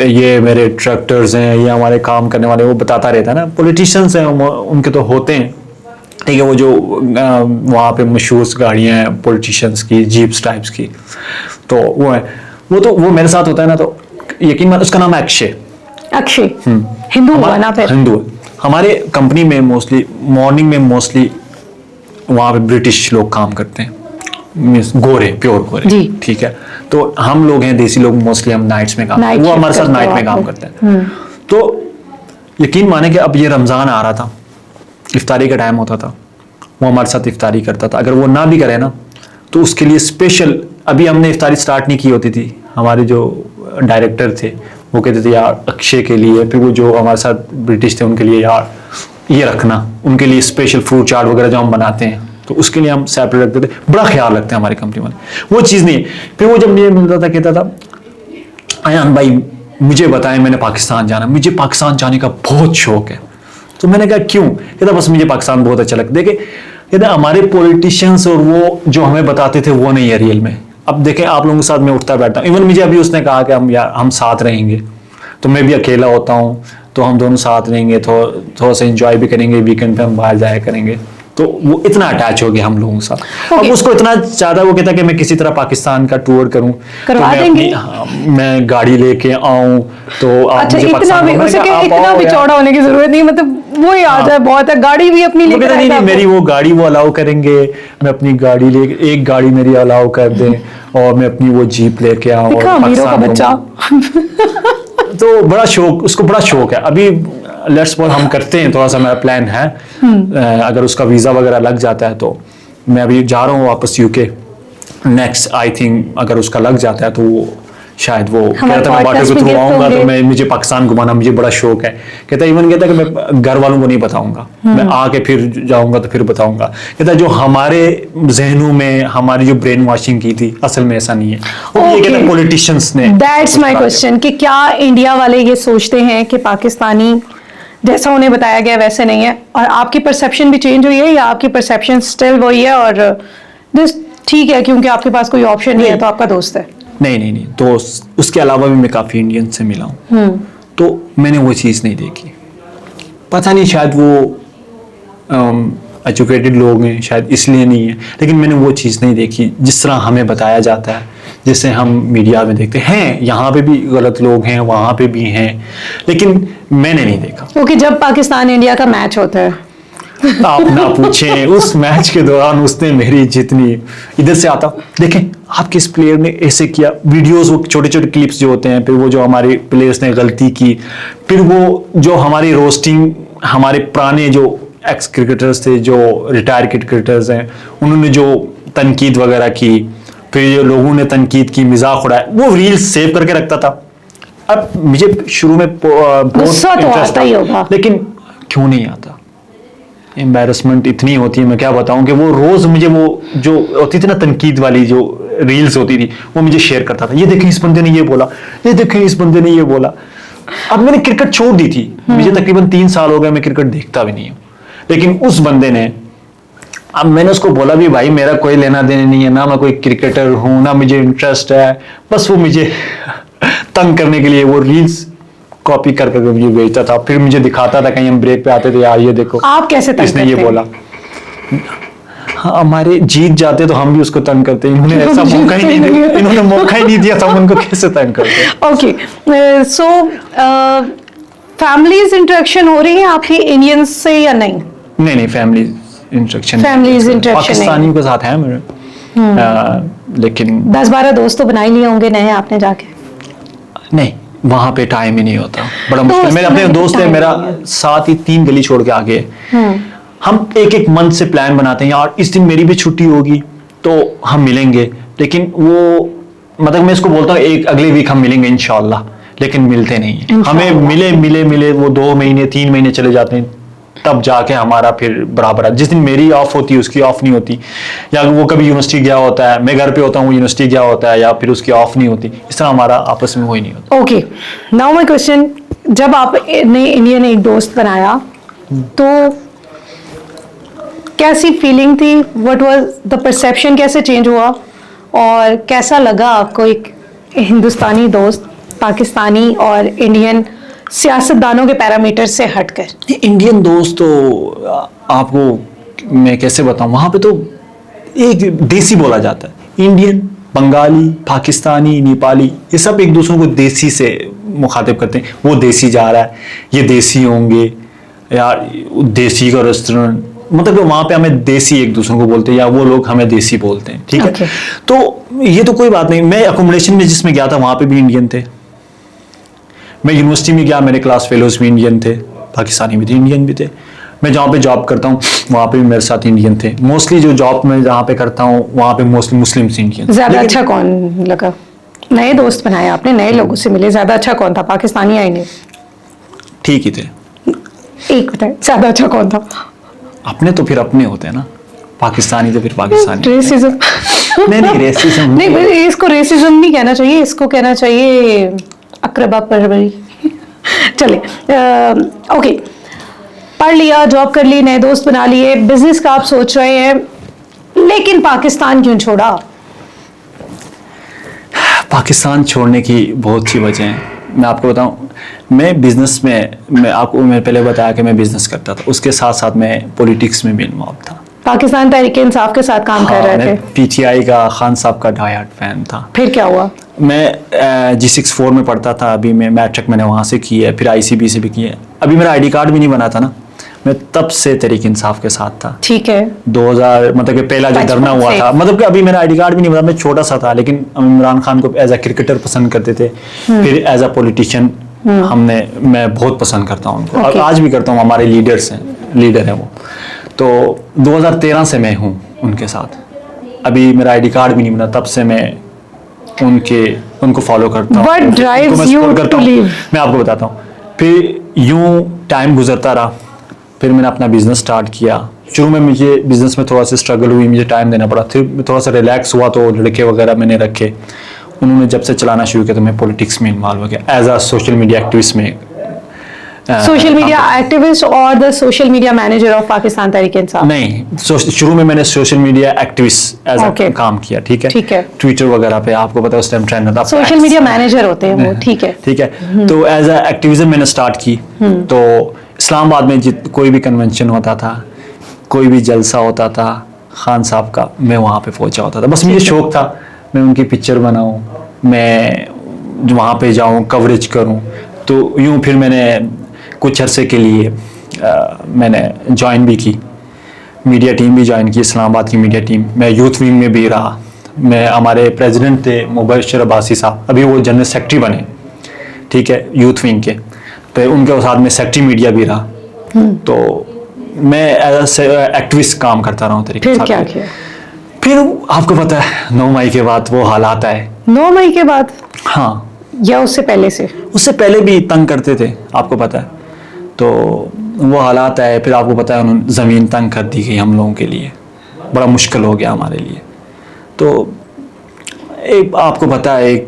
Speaker 1: ये मेरे ट्रैक्टर्स हैं, ये हमारे काम करने वाले, वो बताता रहता है ना। पॉलिटिशियंस हैं उनके तो होते हैं, ठीक है, वो जो वहाँ पे मशहूर गाड़ियाँ हैं पॉलिटिशियंस की, जीप्स टाइप्स की, तो वो है, वो तो वो मेरे साथ होता है ना, तो यकीन मान, उसका नाम है अक्षय।
Speaker 2: अक्षय हिंदू हुआ ना फिर?
Speaker 1: हिंदू। हमारे कंपनी में मोस्टली मॉर्निंग में मोस्टली वहाँ पे ब्रिटिश लोग काम करते हैं, मीन्स गोरे, प्योर गोरे,
Speaker 2: जी।
Speaker 1: ठीक है। तो हम लोग हैं देसी लोग, मोस्टली हम नाइट्स में काम,
Speaker 2: Night
Speaker 1: वो
Speaker 2: shift
Speaker 1: हमारे साथ
Speaker 2: करते
Speaker 1: नाइट
Speaker 2: हो
Speaker 1: में
Speaker 2: आप
Speaker 1: काम
Speaker 2: लोग।
Speaker 1: करते हैं। तो यकीन माने कि अब ये रमज़ान आ रहा था, इफ्तारी का टाइम होता था, वो हमारे साथ इफ्तारी करता था। अगर वो ना भी करे ना तो उसके लिए स्पेशल, अभी हमने इफ्तारी स्टार्ट नहीं की होती थी, हमारे जो डायरेक्टर थे वो कहते थे यार अक्षय के लिए, फिर वो जो हमारे साथ ब्रिटिश थे उनके लिए यार ये रखना, उनके लिए स्पेशल फ्रूट चाट वगैरह जो हम बनाते हैं तो उसके लिए हम सेपरेट रखते थे। बड़ा ख्याल रखते हैं हमारी कंपनी वाले, वो चीज़ नहीं है। फिर वो जब मुझे मिलता था कहता था अयान भाई मुझे बताएं, मैंने पाकिस्तान जाना, मुझे पाकिस्तान जाने का बहुत शौक है। तो मैंने कहा क्यों? कहता बस मुझे पाकिस्तान बहुत अच्छा लगता है। देखे कहता हमारे पॉलिटिशियंस और वो जो हमें बताते थे वो नहीं है रियल में। अब देखें आप लोगों के साथ मैं उठता बैठता हूँ, इवन मुझे अभी उसने कहा कि हम साथ रहेंगे, तो मैं भी अकेला होता हूँ, तो हम दोनों साथ रहेंगे, थोड़ा सा एंजॉय भी करेंगे, वीकेंड पे हम बाहर जाया करेंगे। तो वो इतना अटैच हो गया हम लोगों के साथ। अब उसको इतना ज्यादा वो कहता कि मैं किसी तरह पाकिस्तान का टूर करूं, तो मैं अपनी मैं गाड़ी लेके आऊं, तो आप
Speaker 2: अच्छा,
Speaker 1: मुझे
Speaker 2: इतना
Speaker 1: पाकिस्तान
Speaker 2: भी उसे क्या, इतना भी चौड़ा होने की जरूरत नहीं, मतलब वो ही आ जाए बहुत है, गाड़ी भी अपनी लेके
Speaker 1: नहीं नहीं मेरी वो गाड़ी वो अलाउ करेंगे, मैं अपनी गाड़ी ले, एक गाड़ी मेरी अलाउ कर दें और मैं अपनी वो जीप लेके आऊं और
Speaker 2: पाकिस्तान बच्चा।
Speaker 1: तो बड़ा शौक, उसको बड़ा शौक है। अभी लेट्स सपोज हम करते हैं, थोड़ा सा मेरा प्लान है, अगर उसका वीज़ा वगैरह लग जाता है तो मैं अभी जा रहा हूँ वापस यूके नेक्स्ट, आई थिंक अगर उसका लग जाता है तो वो शायद वो कहता है मैं वाटर के थ्रू आऊंगा, तो मैं मुझे पाकिस्तान घुमाना मुझे बड़ा शौक है। कहता है इवन कहता है कि मैं घर वालों को नहीं बताऊंगा, मैं आके फिर जाऊंगा तो फिर बताऊंगा। कहता है जो हमारे जहनों में हमारी जो ब्रेन वॉशिंग की थी असल में ऐसा नहीं है। और ये कहता है पॉलिटिशियंस ने।
Speaker 2: दैट्स माय क्वेश्चन कि क्या इंडिया वाले ये सोचते हैं कि पाकिस्तानी जैसा उन्हें बताया गया वैसे नहीं है, और आपकी परसेप्शन भी चेंज हुई है या आपकी परसेप्शन स्टिल वही है और जस्ट ठीक है क्योंकि आपके पास कोई ऑप्शन नहीं है तो आपका दोस्त है?
Speaker 1: नहीं तो उसके अलावा भी मैं काफ़ी इंडियन से मिला हूँ, तो मैंने वो चीज़ नहीं देखी। पता नहीं शायद वो एजुकेटेड लोग हैं शायद इसलिए नहीं है, लेकिन मैंने वो चीज़ नहीं देखी जिस तरह हमें बताया जाता है, जिससे हम मीडिया में देखते हैं। यहाँ पे भी गलत लोग हैं, वहाँ पे भी हैं, लेकिन मैंने नहीं देखा।
Speaker 2: क्योंकि जब पाकिस्तान इंडिया का मैच होता है
Speaker 1: आप ना पूछें, उस मैच के दौरान उसने मेरी जितनी इधर से आता देखें आप किस प्लेयर ने ऐसे किया, वीडियोस वो छोटे छोटे क्लिप्स जो होते हैं, फिर वो जो हमारे प्लेयर्स ने गलती की, फिर वो जो हमारी रोस्टिंग, हमारे पुराने जो एक्स क्रिकेटर्स थे जो रिटायर क्रिकेटर्स हैं उन्होंने जो तनकीद वगैरह की, फिर जो लोगों ने तनकीद की, मजाक उड़ाया, वो रील्स सेव करके रखता था। अब मुझे शुरू में
Speaker 2: गुस्सा तो आता ही होगा,
Speaker 1: लेकिन क्यों नहीं आता, एम्बैरसमेंट इतनी होती है, मैं क्या बताऊं कि वो रोज मुझे वो जो होती थी ना तनकीद वाली जो रील्स होती थी वो मुझे शेयर करता था, ये देखें इस बंदे ने ये बोला, ये देखें इस बंदे ने ये बोला। अब मैंने क्रिकेट छोड़ दी थी, मुझे तकरीबन 3 साल हो गए, मैं क्रिकेट देखता भी नहीं हूँ, लेकिन उस बंदे ने, अब मैंने उसको बोला भी भाई मेरा कोई लेना देना नहीं है ना, मैं कोई क्रिकेटर हूँ ना मुझे इंटरेस्ट है, बस वो मुझे तंग करने के लिए वो रील्स कॉपी करके मुझे भेजता था, फिर मुझे दिखाता था, कहीं हम ब्रेक पे आते थे यार ये देखो
Speaker 2: आप कैसे तंग
Speaker 1: इसने ये बोला। हाँ हमारे जीत जाते तो हम भी उसको तंग करते, इन्होंने ऐसा मौका ही नहीं दिया, इन्होंने मौका ही नहीं दिया तो हम उनको कैसे तंग करते।
Speaker 2: ओके, सो फैमिलीज इंटरेक्शन हो रही है आपकी इंडियंस से या नहीं?
Speaker 1: नहीं फैमिली इंटरेक्शन
Speaker 2: पाकिस्तानियों
Speaker 1: के साथ है मेरे, लेकिन
Speaker 2: 10-12 दोस्त तो बना ही लिए होंगे नए आपने जाके?
Speaker 1: नहीं वहां पे टाइम ही नहीं होता, बड़ा मुश्किल। मेरे अपने दोस्त है, मेरा साथ ही 3 गली छोड़ के आगे है, हम एक मंथ से प्लान बनाते हैं यार इस दिन मेरी भी छुट्टी होगी तो हम मिलेंगे, लेकिन वो मतलब मैं इसको बोलता हूँ एक अगले वीक हम मिलेंगे इंशाल्लाह, लेकिन मिलते नहीं है। हमें मिले वो 2 महीने 3 महीने चले जाते हैं, तब जाके हमारा फिर बराबर है। जिस दिन मेरी ऑफ होती है उसकी ऑफ नहीं होती, या वो कभी यूनिवर्सिटी गया होता है, मैं घर पे होता हूँ, वो यूनिवर्सिटी गया होता है, या फिर उसकी ऑफ नहीं होती, इस तरह हमारा आपस में वो ही नहीं होता।
Speaker 2: ओके, नाउ माय क्वेश्चन, जब आपने इंडिया ने एक दोस्त बनाया तो कैसी फीलिंग थी, व्हाट वाज द परसेप्शन, कैसे चेंज हुआ और कैसा लगा आपको एक हिंदुस्तानी दोस्त पाकिस्तानी और इंडियन सियासतदानों के पैरामीटर से हटकर?
Speaker 1: इंडियन दोस्त तो आपको मैं कैसे बताऊं, वहां पे तो एक देसी बोला जाता है, इंडियन बंगाली, पाकिस्तानी, नेपाली, ये सब एक दूसरे को देसी से मुखातिब करते हैं। वो देसी जा रहा है, ये देसी होंगे यार, देसी का रेस्टोरेंट, मतलब कि वहाँ पे हमें देसी एक दूसरे को बोलते हैं या वो लोग हमें देसी बोलते हैं, ठीक है। तो ये तो कोई बात नहीं। मैं अकोमोडेशन में जिसमें गया था वहाँ पे भी इंडियन थे। मैं यूनिवर्सिटी में गया, मेरे क्लास फेलोज भी इंडियन थे, पाकिस्तानी भी थे, इंडियन भी थे। मैं जहाँ पे जॉब करता हूँ वहाँ पे भी मेरे साथ इंडियन थे। मोस्टली जो जॉब मैं जहाँ पे करता हूँ वहाँ पे मोस्टली मुस्लिम्स इंडियन।
Speaker 2: ज्यादा अच्छा कौन लगा? नए दोस्त बनाए आपने, नए लोगों से मिले, ज्यादा अच्छा कौन था, पाकिस्तानी या इंडियन?
Speaker 1: ठीक ही थे।
Speaker 2: एक बताए, ज्यादा अच्छा कौन था?
Speaker 1: अपने तो फिर अपने होते हैं ना, पाकिस्तानी तो फिर पाकिस्तानी।
Speaker 2: रेसिज्म
Speaker 1: नहीं रेसिज्म
Speaker 2: नहीं, इसको रेसिज्म नहीं कहना चाहिए, इसको कहना चाहिए अकरबा परवरी। चले, ओके, पढ़ लिया, जॉब कर ली, नए दोस्त बना लिए, बिजनेस का आप सोच रहे हैं, लेकिन पाकिस्तान क्यों छोड़ा?
Speaker 1: पाकिस्तान छोड़ने की बहुत सी वजह हैं। मैं आपको बताऊं, मैं बिजनेस में, मैं पहले बताया कि मैं बिजनेस करता था, उसके साथ साथ मैं पॉलिटिक्स में भी इन्वॉल्व था।
Speaker 2: पाकिस्तान तहरीक इंसाफ के साथ काम कर रहे थे।
Speaker 1: पीटीआई का खान साहब का डाई हार्ड फैन था।
Speaker 2: फिर क्या हुआ?
Speaker 1: मैं G64 में पढ़ता था, अभी मैं मैट्रिक मैंने वहाँ से की है, फिर ICB से भी की है। अभी मेरा ID कार्ड भी नहीं बना था ना, मैं तब से तहरीक इंसाफ के साथ था।
Speaker 2: ठीक है।
Speaker 1: 2000 मतलब कि पहला जो धरना हुआ था, मतलब कि अभी मेरा ID कार्ड भी नहीं बना, मैं छोटा सा था, लेकिन इमरान खान को एज अ क्रिकेटर पसंद करते थे, फिर एज अ पॉलिटिशियन मैं बहुत पसंद करता हूँ उनको, और आज भी करता हूँ। हमारे लीडर हैं वो। तो 2013 से मैं हूँ उनके साथ। अभी मेरा ID कार्ड भी नहीं बना, तब से मैं उनको फॉलो करता हूँ।
Speaker 2: What drives you to leave?
Speaker 1: मैं आपको बताता हूँ। फिर यूं टाइम गुजरता रहा, फिर मैंने अपना बिजनेस स्टार्ट किया। शुरू में मुझे बिजनेस में थोड़ा सा स्ट्रगल हुई, मुझे टाइम देना पड़ा। फिर थोड़ा सा रिलैक्स हुआ तो लड़के वगैरह मैंने रखे, उन्होंने जब से चलाना शुरू किया तो मैं पॉलिटिक्स में इन्वॉल्व हो गया as a social media activist में।
Speaker 2: सोशल मीडिया एक्टिविस्ट और the social media manager of Pakistan Tehreek Insaf?
Speaker 1: नहीं, शुरू में मैंने social media activist as a काम किया, ठीक है। ट्विटर वगैरह पे आपको पता है उस टाइम ट्रेंड था,
Speaker 2: सोशल मीडिया मैनेजर होते हैं वो, ठीक
Speaker 1: है। तो एज अ एक्टिविज्म मैंने स्टार्ट की। तो इस्लामाबाद में कोई भी कन्वेंशन होता था, कोई भी जलसा होता था खान साहब का, मैं वहाँ पे पहुंचा होता था। बस मुझे शौक था मैं उनकी पिक्चर बनाऊं, मैं वहाँ पे जाऊं, कवरेज करूं। तो यूं फिर मैंने कुछ अरसे के लिए मैंने ज्वाइन भी की, मीडिया टीम भी ज्वाइन की, इस्लामाबाद की मीडिया टीम। मैं यूथ विंग में भी रहा। मैं हमारे प्रेसिडेंट थे मुबशर अब्बासी साहब, अभी वो जनरल सेक्रेटरी बने, ठीक है, यूथ विंग के। तो उनके साथ में सेक्रेटरी मीडिया भी रहा। तो मैं एज एक्टिविस्ट काम करता रहा हूँ तरीके से।
Speaker 2: फिर क्या किया?
Speaker 1: फिर आपको पता है 9 मई के बाद वो हालात आए।
Speaker 2: 9 मई के बाद?
Speaker 1: हाँ,
Speaker 2: या उससे पहले से?
Speaker 1: उससे पहले भी तंग करते थे, आपको पता है। तो वो हालात आए, फिर आपको पता है उन्होंने ज़मीन तंग कर दी गई हम लोगों के लिए, बड़ा मुश्किल हो गया हमारे लिए। तो एक आपको पता है एक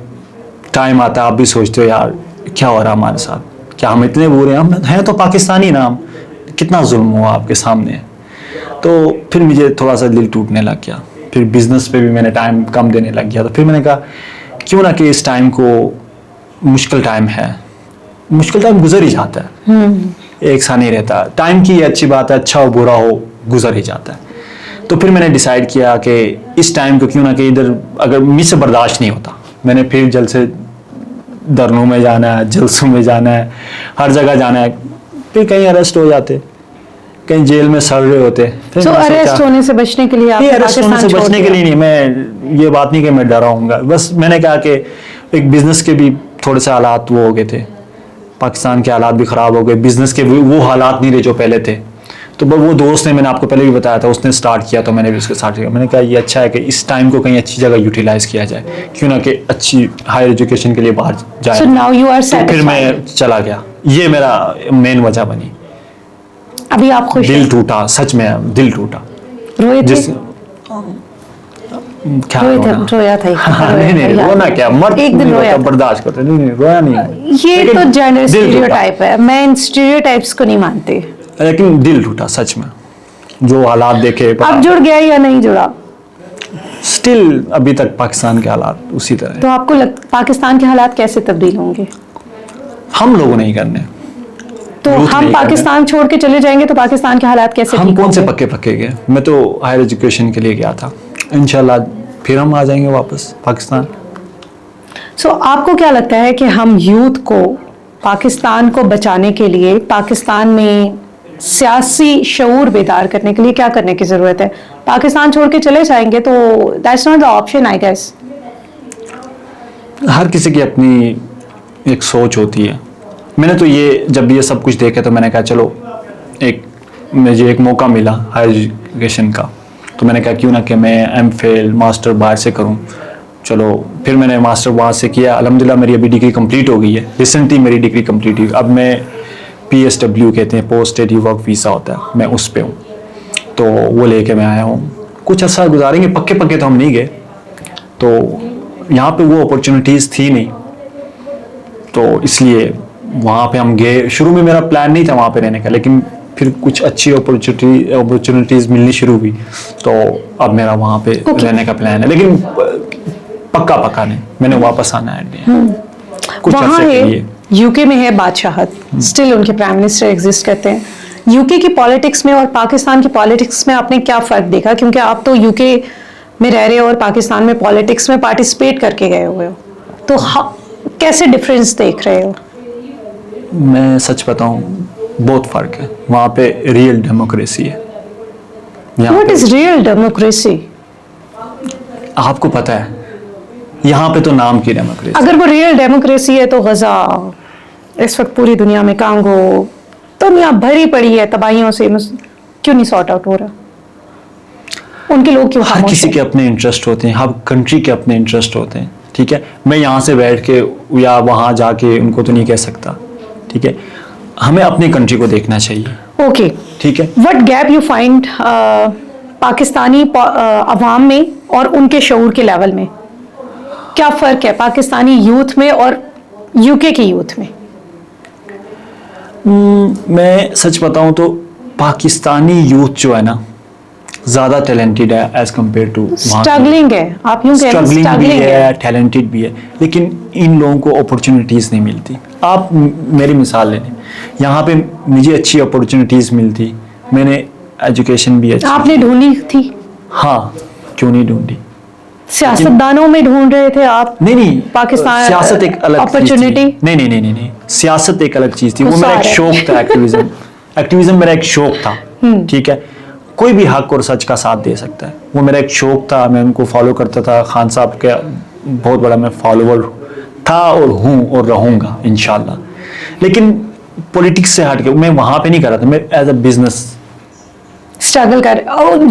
Speaker 1: टाइम आता है, आप भी सोचते हो यार क्या हो रहा है हमारे साथ, क्या हम इतने बुरे हम हैं? तो पाकिस्तानी ना, हम कितना जुल्म हुआ आपके सामने। तो फिर मुझे थोड़ा सा दिल टूटने लग गया। फिर बिजनेस पे भी मैंने टाइम कम देने लग गया। तो फिर मैंने कहा क्यों ना कि इस टाइम को, मुश्किल टाइम है, मुश्किल टाइम गुजर ही जाता है, एक सा नहीं रहता। टाइम की अच्छी बात है, अच्छा हो बुरा हो गुजर ही जाता है। तो फिर मैंने डिसाइड किया कि इस टाइम को क्यों ना कि इधर अगर मुझसे बर्दाश्त नहीं होता, मैंने फिर जलसे धरनों में जाना है, जलसों में जाना है, हर जगह जाना है। फिर कहीं अरेस्ट हो जाते, कहीं जेल में सड़ रहे होते।
Speaker 2: तो अरेस्ट होने से बचने के लिए
Speaker 1: अरेस्ट होने से बचने के लिए नहीं, मैं ये बात नहीं कि मैं डरा हूँगा, बस मैंने कहा कि एक बिजनेस के भी थोड़े से हालात वो हो गए थे, पाकिस्तान के हालात भी ख़राब हो गए, बिजनेस के वो हालात नहीं रहे जो पहले थे। तो वो दोस्त ने, मैंने आपको पहले भी बताया था, उसने स्टार्ट किया तो मैंने भी उसके साथ किया। मैंने कहा ये अच्छा है कि इस टाइम को कहीं अच्छी जगह यूटिलाइज किया जाए, क्यों ना कि अच्छी हायर एजुकेशन के लिए बाहर जाए।
Speaker 2: So now you are satisfied?
Speaker 1: तो फिर मैं चला गया, ये मेरा मेन वजह बनी।
Speaker 2: अभी आप खुश हैं?
Speaker 1: दिल टूटा, सच में दिल टूटा।
Speaker 2: रोए थे?
Speaker 1: क्या
Speaker 2: रोया था?
Speaker 1: नहीं रोना क्या, मर
Speaker 2: एक दिन रोया,
Speaker 1: बर्दाश्त करते नहीं, रोया नहीं।
Speaker 2: ये तो जेंडर स्टीरियोटाइप है, मैं इन स्टीरियोटाइप्स को नहीं मानती,
Speaker 1: लेकिन दिल टूटा सच में, जो हालात देखे।
Speaker 2: अब जुड़ गया या नहीं जुड़ा?
Speaker 1: स्टिल अभी तक पाकिस्तान के हालात उसी तरह।
Speaker 2: तो आपको पाकिस्तान के हालात कैसे तब्दील होंगे?
Speaker 1: हम लोगों नहीं करने।
Speaker 2: तो हम पाकिस्तान छोड़ के चले जाएंगे तो पाकिस्तान के हालात कैसे?
Speaker 1: हम कौन से पक्के गए, मैं तो हायर एजुकेशन के लिए गया था, इंशाल्लाह फिर हम आ जाएंगे वापस पाकिस्तान।
Speaker 2: सो आपको क्या लगता है कि हम यूथ को पाकिस्तान को बचाने के लिए, पाकिस्तान में सियासी शऊर बेदार करने के लिए क्या करने की ज़रूरत है? पाकिस्तान छोड़ के चले जाएंगे तो that's not the option I guess.
Speaker 1: हर किसी की अपनी एक सोच होती है। मैंने तो ये जब ये सब कुछ देखा तो मैंने कहा चलो मुझे एक मौका मिला हायर एजुकेशन का, तो मैंने कहा क्यों ना कि मैं एमफिल मास्टर बाहर से करूं। चलो फिर मैंने मास्टर वहाँ से किया, अल्हम्दुलिल्लाह मेरी अभी डिग्री कंप्लीट हो गई है, रिसेंटली मेरी डिग्री कंप्लीट हुई। अब मैं PSW कहते हैं, पोस्ट स्टडी वर्क वीज़ा होता है, मैं उस पे हूँ, तो वो लेके मैं आया हूँ। कुछ अर्सा गुजारेंगे, पक्के पक्के तो हम नहीं गए, तो यहाँ पे वो अपॉर्चुनिटीज़ थी नहीं, तो इसलिए वहाँ पे हम गए। शुरू में मेरा प्लान नहीं था वहाँ पे रहने का, लेकिन फिर कुछ अच्छी अपॉर्चुनिटीज़ मिलनी शुरू हुई, तो अब मेरा वहाँ पे रहने का प्लान है, लेकिन पक्का नहीं, मैंने वापस आना है कुछ अर्से के लिए।
Speaker 2: यूके में है बादशाहत, स्टिल उनके प्राइम मिनिस्टर एग्जिस्ट करते हैं। यूके की पॉलिटिक्स में और पाकिस्तान की पॉलिटिक्स में आपने क्या फ़र्क देखा? क्योंकि आप तो यूके में रह रहे हो और पाकिस्तान में पॉलिटिक्स में पार्टिसिपेट करके गए हुए हो, तो कैसे डिफरेंस देख रहे हो?
Speaker 1: मैं सच बताऊं, बहुत फ़र्क है। वहाँ पे रियल डेमोक्रेसी है।
Speaker 2: What is real democracy?
Speaker 1: आपको पता है, यहाँ पे तो नाम की डेमोक्रेसी।
Speaker 2: अगर वो रियल डेमोक्रेसी है तो गजा इस वक्त पूरी दुनिया में, कांगो दुनिया भरी पड़ी है तबाहियों से, क्यों नहीं सॉर्ट आउट हो रहा? उनके लोग क्यों?
Speaker 1: हर किसी के अपने इंटरेस्ट होते हैं, हर कंट्री के अपने इंटरेस्ट होते हैं, ठीक है। मैं यहाँ से बैठ के या वहाँ जाके उनको तो नहीं कह सकता, ठीक है। हमें अपनी कंट्री को देखना चाहिए।
Speaker 2: ओके,
Speaker 1: ठीक है।
Speaker 2: What gap you find Pakistani अवाम में और उनके शऊर के लेवल में? क्या फ़र्क है पाकिस्तानी यूथ में और यूके की यूथ में?
Speaker 1: मैं सच बताऊं तो पाकिस्तानी यूथ जो है ना, ज़्यादा टैलेंटेड है एज कम्पेयर टू।
Speaker 2: स्ट्रगलिंग है, आप यूं कह रहे हैं,
Speaker 1: स्ट्रगलिंग भी है, टैलेंटेड भी है, लेकिन इन लोगों को अपॉर्चुनिटीज़ नहीं मिलती। आप मेरी मिसाल ले लें, यहाँ पे मुझे अच्छी अपॉर्चुनिटीज़ मिलती, मैंने एजुकेशन भी अच्छी।
Speaker 2: आपने ढूंढी थी?
Speaker 1: हाँ, क्यों नहीं ढूंढी?
Speaker 2: सियासतदानों में ढूंढ रहे थे आप?
Speaker 1: नहीं,
Speaker 2: पाकिस्तान
Speaker 1: सियासत एक अलग
Speaker 2: अपॉर्चुनिटी।
Speaker 1: नहीं, सियासत एक अलग चीज थी। वो मेरा एक शौक था, एक्टिविज्म मेरा एक शौक था, ठीक है। कोई भी हक और सच का साथ दे सकता है, वो मेरा एक शौक था। मैं उनको फॉलो करता था, खान साहब के बहुत बड़ा मैं फॉलोवर था और हूँ और रहूँगा इंशाल्लाह। लेकिन पॉलिटिक्स से हट के मैं वहाँ पे नहीं कर रहा था, मैं एज अ बिजनेस
Speaker 2: स्ट्रगल कर।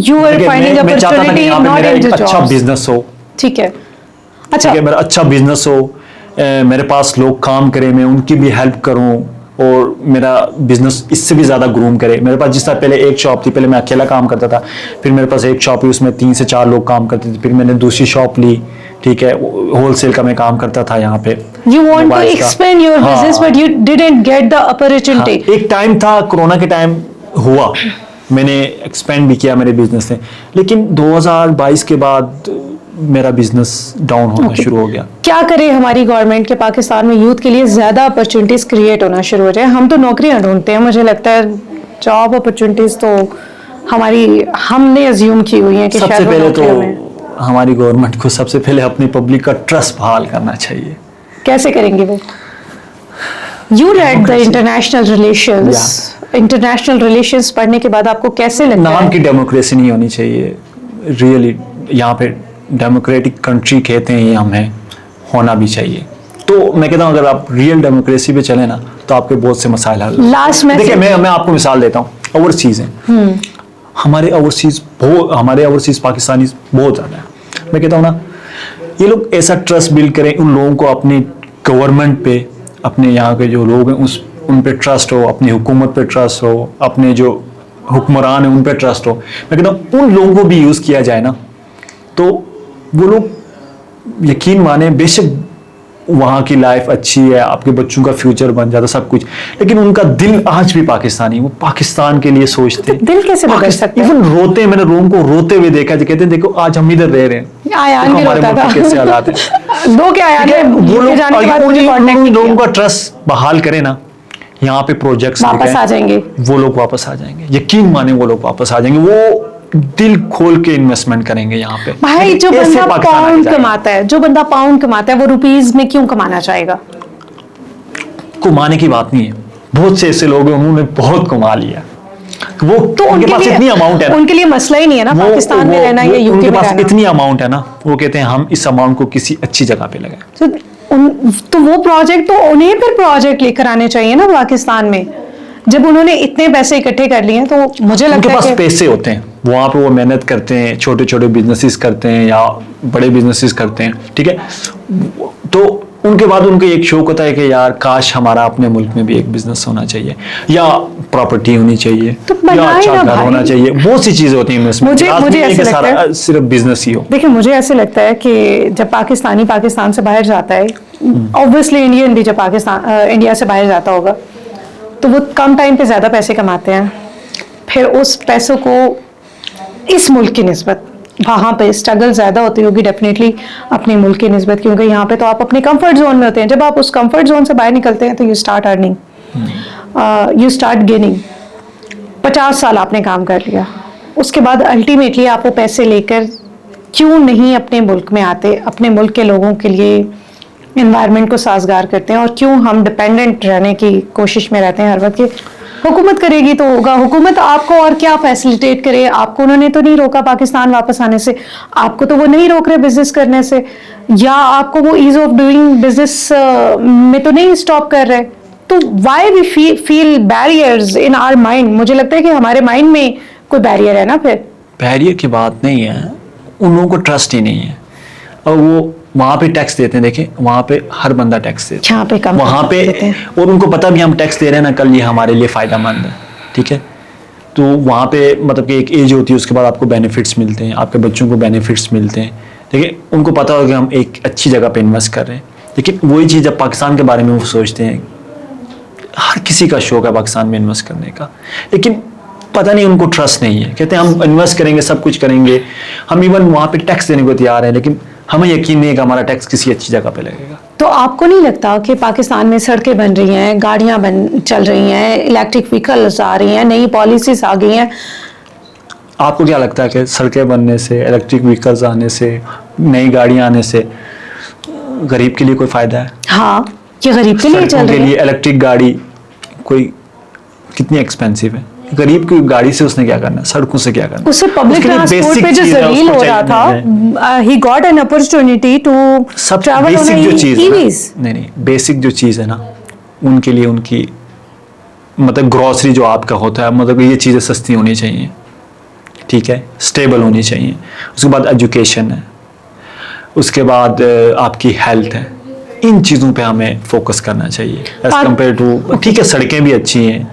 Speaker 2: You are finding opportunity not in the
Speaker 1: अच्छा बिजनेस हो,
Speaker 2: ठीक है। अच्छा,
Speaker 1: ठीक है, मेरा अच्छा बिजनेस हो, मेरे पास लोग काम करें, मैं उनकी भी हेल्प करूं और मेरा बिजनेस इससे भी ज़्यादा ग्रूम करे। मेरे पास जिस तरह पहले एक शॉप थी, पहले मैं अकेला काम करता था, फिर मेरे पास एक शॉप हुई, उसमें 3 से 4 लोग काम करते थे, फिर मैंने दूसरी शॉप ली, ठीक है, होलसेल का मैं काम करता था यहाँ पे।
Speaker 2: You want to expand your business, but you didn't get the opportunity.
Speaker 1: एक टाइम था, कोरोना के टाइम हुआ, मैंने एक्सपेंड भी किया मेरे बिजनेस से, लेकिन 2022 के बाद मेरा बिजनेस डाउन होना शुरू हो गया।
Speaker 2: क्या करे हमारी गवर्नमेंट के पाकिस्तान में यूथ के लिए ज्यादा अपॉर्चुनिटीज क्रिएट होना शुरू हो जाए? हम तो नौकरियां ढूंढते हैं, मुझे लगता है जॉब अपॉर्चुनिटीज तो हमने अज्यूम की हुई है कि
Speaker 1: सबसे पहले तो हमारी गवर्नमेंट को सबसे पहले अपनी पब्लिक का ट्रस्ट बहाल करना चाहिए।
Speaker 2: कैसे करेंगे वो? You read the international relations पढ़ने के बाद आपको कैसे लगता है?
Speaker 1: नाम की डेमोक्रेसी नहीं होनी चाहिए, रियली यहाँ पे डेमोक्रेटिक कंट्री कहते हैं ये हमें होना भी चाहिए। तो मैं कहता हूँ अगर आप रियल डेमोक्रेसी पे चले ना तो आपके बहुत से मसाइल हल।
Speaker 2: लास्ट में
Speaker 1: देखिए मैं आपको मिसाल देता हूँ, ओवरसीज हैं, हमारे ओवरसीज पाकिस्तानी बहुत ज़्यादा है। मैं कहता हूँ ना, ये लोग ऐसा ट्रस्ट बिल्ड करें, उन लोगों को अपनी गवर्नमेंट पे, अपने यहाँ के जो लोग हैं उन पे ट्रस्ट हो, अपनी हुकूमत पे ट्रस्ट हो, अपने जो हुक्मरान हैं उन पे ट्रस्ट हो। मैं कहता हूँ उन लोगों को भी यूज़ किया जाए ना, तो वो लोग यकीन माने, बेशक वहाँ की लाइफ अच्छी है, आपके बच्चों का फ्यूचर बन जाता सब कुछ, लेकिन उनका दिल आज भी पाकिस्तानी, वो पाकिस्तान के लिए सोचते।
Speaker 2: तो दिल कैसे बदल सकते हैं?
Speaker 1: इवन रोते, मैंने लोगों को रोते हुए देखा, जो कहते हैं देखो आज हम इधर रह रहे हैं,
Speaker 2: आयान भी रोता था,
Speaker 1: कैसे हालात हैं।
Speaker 2: दो के आयान ने
Speaker 1: वो
Speaker 2: लोग
Speaker 1: लोगों का ट्रस्ट बहाल करे ना, यहाँ पे प्रोजेक्ट्स
Speaker 2: वापस आ जाएंगे,
Speaker 1: वो लोग वापस आ जाएंगे, यकीन माने वो लोग वापस आ जाएंगे। वो दिल खोल के इन्वेस्टमेंट करेंगे यहाँ पे।
Speaker 2: भाई जो
Speaker 1: ऐसे
Speaker 2: बंदा
Speaker 1: पाकिस्तान आगे
Speaker 2: पाउंड
Speaker 1: जाएगा।
Speaker 2: कमाता है, जो बंदा पाउंड कमाता है, वो रुपीज में क्यों कमाना चाहेगा?
Speaker 1: कमाने की बात नहीं है, बहुत से ऐसे लोग हैं उन्होंने बहुत कमा लिया, वो
Speaker 2: तो
Speaker 1: उनके पास इतनी अमाउंट है ना,
Speaker 2: उनके लिए मसला ही नहीं है ना पाकिस्तान में रहना या यूके
Speaker 1: उनके
Speaker 2: में
Speaker 1: पास
Speaker 2: रहना।
Speaker 1: इतनी अमाउंट है ना, वो कहते हैं हम इस अमाउंट को किसी अच्छी जगह पे लगाएं।
Speaker 2: तो वो प्रोजेक्ट तो उन्हें फिर प्रोजेक्ट लेकर आने चाहिए ना पाकिस्तान में, जब उन्होंने इतने पैसे इकट्ठे कर लिए हैं। तो मुझे लगता
Speaker 1: उनके
Speaker 2: है
Speaker 1: पास
Speaker 2: कि
Speaker 1: पैसे होते हैं, वहां पे वो मेहनत करते हैं, छोटे छोटे बिजनेसेस करते हैं या बड़े बिजनेसेस करते हैं, ठीक है। तो उनके बाद उनको एक शौक होता है कि यार काश हमारा अपने मुल्क में भी एक बिजनेस होना चाहिए, या प्रॉपर्टी होनी चाहिए,
Speaker 2: तो
Speaker 1: या
Speaker 2: बनाए
Speaker 1: अच्छा
Speaker 2: ना
Speaker 1: घर
Speaker 2: भाई।
Speaker 1: होना चाहिए, बहुत सी चीजें होती हैं इन्वेस्टमेंट।
Speaker 2: मुझे ऐसे लगता है
Speaker 1: सिर्फ बिजनेस ही हो।
Speaker 2: देखिए, मुझे ऐसे लगता है कि जब पाकिस्तानी पाकिस्तान से बाहर जाता है, ऑब्वियसली इंडियन भी जब पाकिस्तान इंडिया से बाहर जाता होगा, तो वो कम टाइम पे ज़्यादा पैसे कमाते हैं, फिर उस पैसों को इस मुल्क की निस्बत वहाँ पे स्ट्रगल ज़्यादा होती होगी डेफिनेटली अपने मुल्क की निस्बत, क्योंकि यहाँ पे तो आप अपने कंफर्ट जोन में होते हैं। जब आप उस कंफर्ट जोन से बाहर निकलते हैं तो you start earning, you start gaining. 50 साल आपने काम कर लिया, उसके बाद अल्टीमेटली आप वो पैसे लेकर क्यों नहीं अपने मुल्क में आते, अपने मुल्क के लोगों के लिए एनवायरनमेंट को साजगार करते हैं, और क्यों हम डिपेंडेंट रहने की कोशिश में रहते हैं हर वक्त कि हुकूमत करेगी तो होगा। हुकूमत आपको और क्या फैसिलिटेट करे, आपको उन्होंने तो नहीं रोका पाकिस्तान वापस आने से, आपको तो वो नहीं रोक रहे बिजनेस करने से, या आपको वो ईज ऑफ डूइंग बिजनेस में तो नहीं स्टॉप कर रहे। तो why we feel barriers in our mind? मुझे लगता है कि हमारे माइंड में कोई बैरियर है ना। फिर
Speaker 1: बैरियर की बात नहीं है, उन लोगों को ट्रस्ट ही नहीं है, और वो वहाँ पे टैक्स देते हैं। देखें वहाँ पे हर बंदा टैक्स देता है,
Speaker 2: यहाँ पे कम
Speaker 1: वहाँ पे
Speaker 2: देते हैं।
Speaker 1: और उनको पता भी हम टैक्स दे रहे हैं ना, कल ये हमारे लिए फ़ायदेमंद है, ठीक है। तो वहाँ पे मतलब कि एक एज होती है, उसके बाद आपको बेनिफिट्स मिलते हैं, आपके बच्चों को बेनिफिट्स मिलते हैं, ठीक है। उनको पता होगा कि हम एक अच्छी जगह पे इन्वेस्ट कर रहे हैं। लेकिन वही चीज़ जब पाकिस्तान के बारे में वो सोचते हैं, हर किसी का शौक है पाकिस्तान में इन्वेस्ट करने का, लेकिन पता नहीं उनको ट्रस्ट नहीं है। कहते हैं हम इन्वेस्ट करेंगे, सब कुछ करेंगे, हम इवन वहाँ पे टैक्स देने को तैयार हैं, लेकिन हमें यकीन नहीं है कि हमारा टैक्स किसी अच्छी जगह पे लगेगा।
Speaker 2: तो आपको नहीं लगता कि पाकिस्तान में सड़कें बन रही हैं, गाड़ियां चल रही हैं, इलेक्ट्रिक व्हीकल्स आ रही हैं, नई पॉलिसीज आ गई हैं?
Speaker 1: आपको क्या लगता है कि सड़कें बनने से, इलेक्ट्रिक व्हीकल्स आने से, नई गाड़ियां आने से गरीब के लिए कोई फायदा है?
Speaker 2: हाँ, ये गरीब के लिए चल
Speaker 1: सड़कों के
Speaker 2: रही
Speaker 1: लिए
Speaker 2: है।
Speaker 1: इलेक्ट्रिक गाड़ी कोई कितनी एक्सपेंसिव है? गरीब की गाड़ी से उसने क्या करना है, सड़कों से क्या करना है?
Speaker 2: उससे पब्लिक
Speaker 1: उसके लिए
Speaker 2: ट्रांसपोर्ट
Speaker 1: basic
Speaker 2: पे जो
Speaker 1: चीज़ है,
Speaker 2: जलील
Speaker 1: उसको
Speaker 2: हो रहा
Speaker 1: चाहिए।
Speaker 2: था, he got an opportunity to
Speaker 1: सब
Speaker 2: ट्रैवल ऑन
Speaker 1: बेसिक जो चीज़ है ना,
Speaker 2: ईवीज।
Speaker 1: नहीं बेसिक जो चीज़ है ना, उनके लिए उनकी मतलब ग्रॉसरी जो आपका होता है, मतलब ये चीज़ें सस्ती होनी चाहिए, ठीक है, स्टेबल होनी चाहिए। उसके बाद एजुकेशन है, उसके बाद आपकी हेल्थ है, इन चीज़ों पे हमें फोकस करना चाहिए एज कम्पेयर टू। ठीक है, सड़कें भी अच्छी हैं,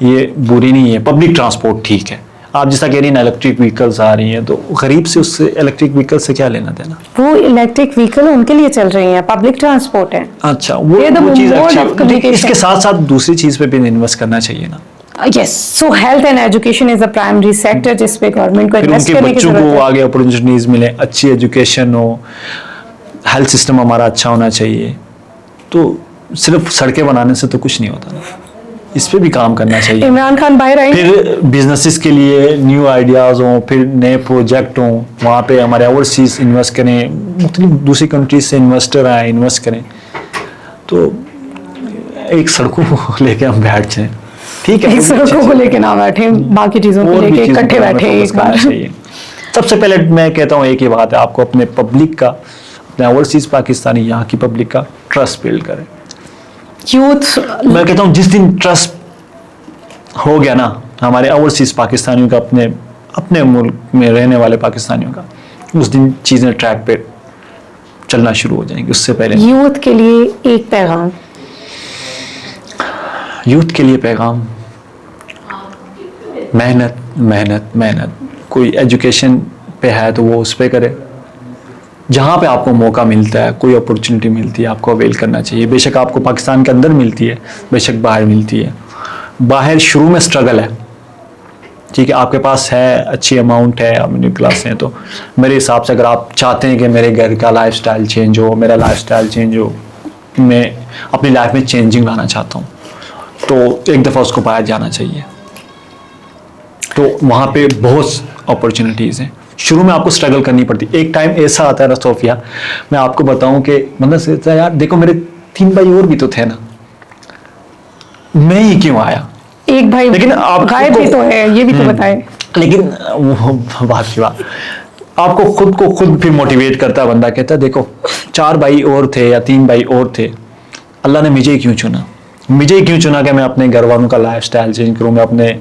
Speaker 1: ये बुरी नहीं है, पब्लिक ट्रांसपोर्ट ठीक है। आप जैसा कह रही हैं इलेक्ट्रिक व्हीकल्स आ रही हैं, तो गरीब से उससे इलेक्ट्रिक व्हीकल से क्या लेना देना?
Speaker 2: वो इलेक्ट्रिक व्हीकल उनके लिए चल रही हैं, पब्लिक ट्रांसपोर्ट है।
Speaker 1: अच्छा, वो
Speaker 2: ये the
Speaker 1: चीज़
Speaker 2: mode
Speaker 1: अच्छी
Speaker 2: of
Speaker 1: है,
Speaker 2: communication.
Speaker 1: इसके साथ साथ दूसरी चीज़ पे भी इन्वेस्ट करना चाहिए ना।
Speaker 2: Yes, so health and education is a primary sector जिस पे गवर्नमेंट को
Speaker 1: फिर
Speaker 2: इन्वेस्ट
Speaker 1: उनके
Speaker 2: करने की
Speaker 1: बच्चों
Speaker 2: जरूरत
Speaker 1: को
Speaker 2: है।
Speaker 1: आगे अपॉर्चुनिटीज मिले, अच्छी एजुकेशन हो, हेल्थ सिस्टम हमारा अच्छा होना चाहिए। तो सिर्फ सड़कें बनाने से तो कुछ नहीं होता ना, इस पे भी काम करना चाहिए।
Speaker 2: इमरान खान बाहर आए,
Speaker 1: फिर बिजनेसेस के लिए न्यू आइडियाज़ हों, फिर नए प्रोजेक्ट हों, वहाँ पे हमारे ओवरसीज इन्वेस्ट करें, मुख्तलिफ दूसरी कंट्रीज से इन्वेस्टर आए, इन्वेस्ट करें, तो एक सड़कों को लेके हम बैठ जाएं, ठीक है।
Speaker 2: एक सड़कों को लेके ना बैठे, बाकी चीजों को
Speaker 1: और भी
Speaker 2: लेके
Speaker 1: चीज़ों
Speaker 2: इकट्ठे
Speaker 1: पे हमें
Speaker 2: बैठे
Speaker 1: focus
Speaker 2: एक
Speaker 1: करना
Speaker 2: बार।
Speaker 1: चाहिए। सबसे पहले मैं कहता हूँ एक ही बात है, आपको अपने पब्लिक का, अपने ओवरसीज पाकिस्तानी यहाँ की पब्लिक का ट्रस्ट बिल्ड करें।
Speaker 2: यूथ,
Speaker 1: मैं कहता हूँ जिस दिन ट्रस्ट हो गया ना हमारे ओवरसीज पाकिस्तानियों का, अपने अपने मुल्क में रहने वाले पाकिस्तानियों का, उस दिन चीज़ें ट्रैक पे चलना शुरू हो जाएंगी। उससे पहले
Speaker 2: यूथ के लिए एक पैगाम।
Speaker 1: यूथ के लिए पैगाम, मेहनत मेहनत मेहनत। कोई एजुकेशन पे है तो वो उस पे करे, जहाँ पे आपको मौका मिलता है, कोई अपॉर्चुनिटी मिलती है, आपको अवेल करना चाहिए। बेशक आपको पाकिस्तान के अंदर मिलती है, बेशक बाहर मिलती है। बाहर शुरू में स्ट्रगल है, ठीक है, आपके पास है, अच्छी अमाउंट है, आप मिडिल क्लास हैं, तो मेरे हिसाब से अगर आप चाहते हैं कि मेरे घर का लाइफस्टाइल चेंज हो, मेरा लाइफस्टाइल चेंज हो, मैं अपनी लाइफ में चेंजिंग लाना चाहता हूँ, तो एक दफ़ा उसको बाहर जाना चाहिए। तो वहाँ पे बहुत अपॉर्चुनिटीज़ हैं। शुरू में आपको स्ट्रगल करनी पड़ती, एक टाइम ऐसा आता है ना सोफिया, मैं आपको बताऊं कि मतलब सोचता यार देखो मेरे 3 भाई और भी तो थे ना, मैं ही क्यों आया,
Speaker 2: एक भाई
Speaker 1: लेकिन आप
Speaker 2: गायब भी तो है, ये भी तो बताएं।
Speaker 1: लेकिन वो बात की बात, आपको खुद को खुद फिर मोटिवेट करता है बंदा, कहता है देखो 4 भाई और थे या 3 भाई और थे, अल्लाह ने मुझे ही क्यों चुना, मुझे ही क्यों चुना कि मैं अपने घर वालों का लाइफस्टाइल चेंज करूं, मैं अपने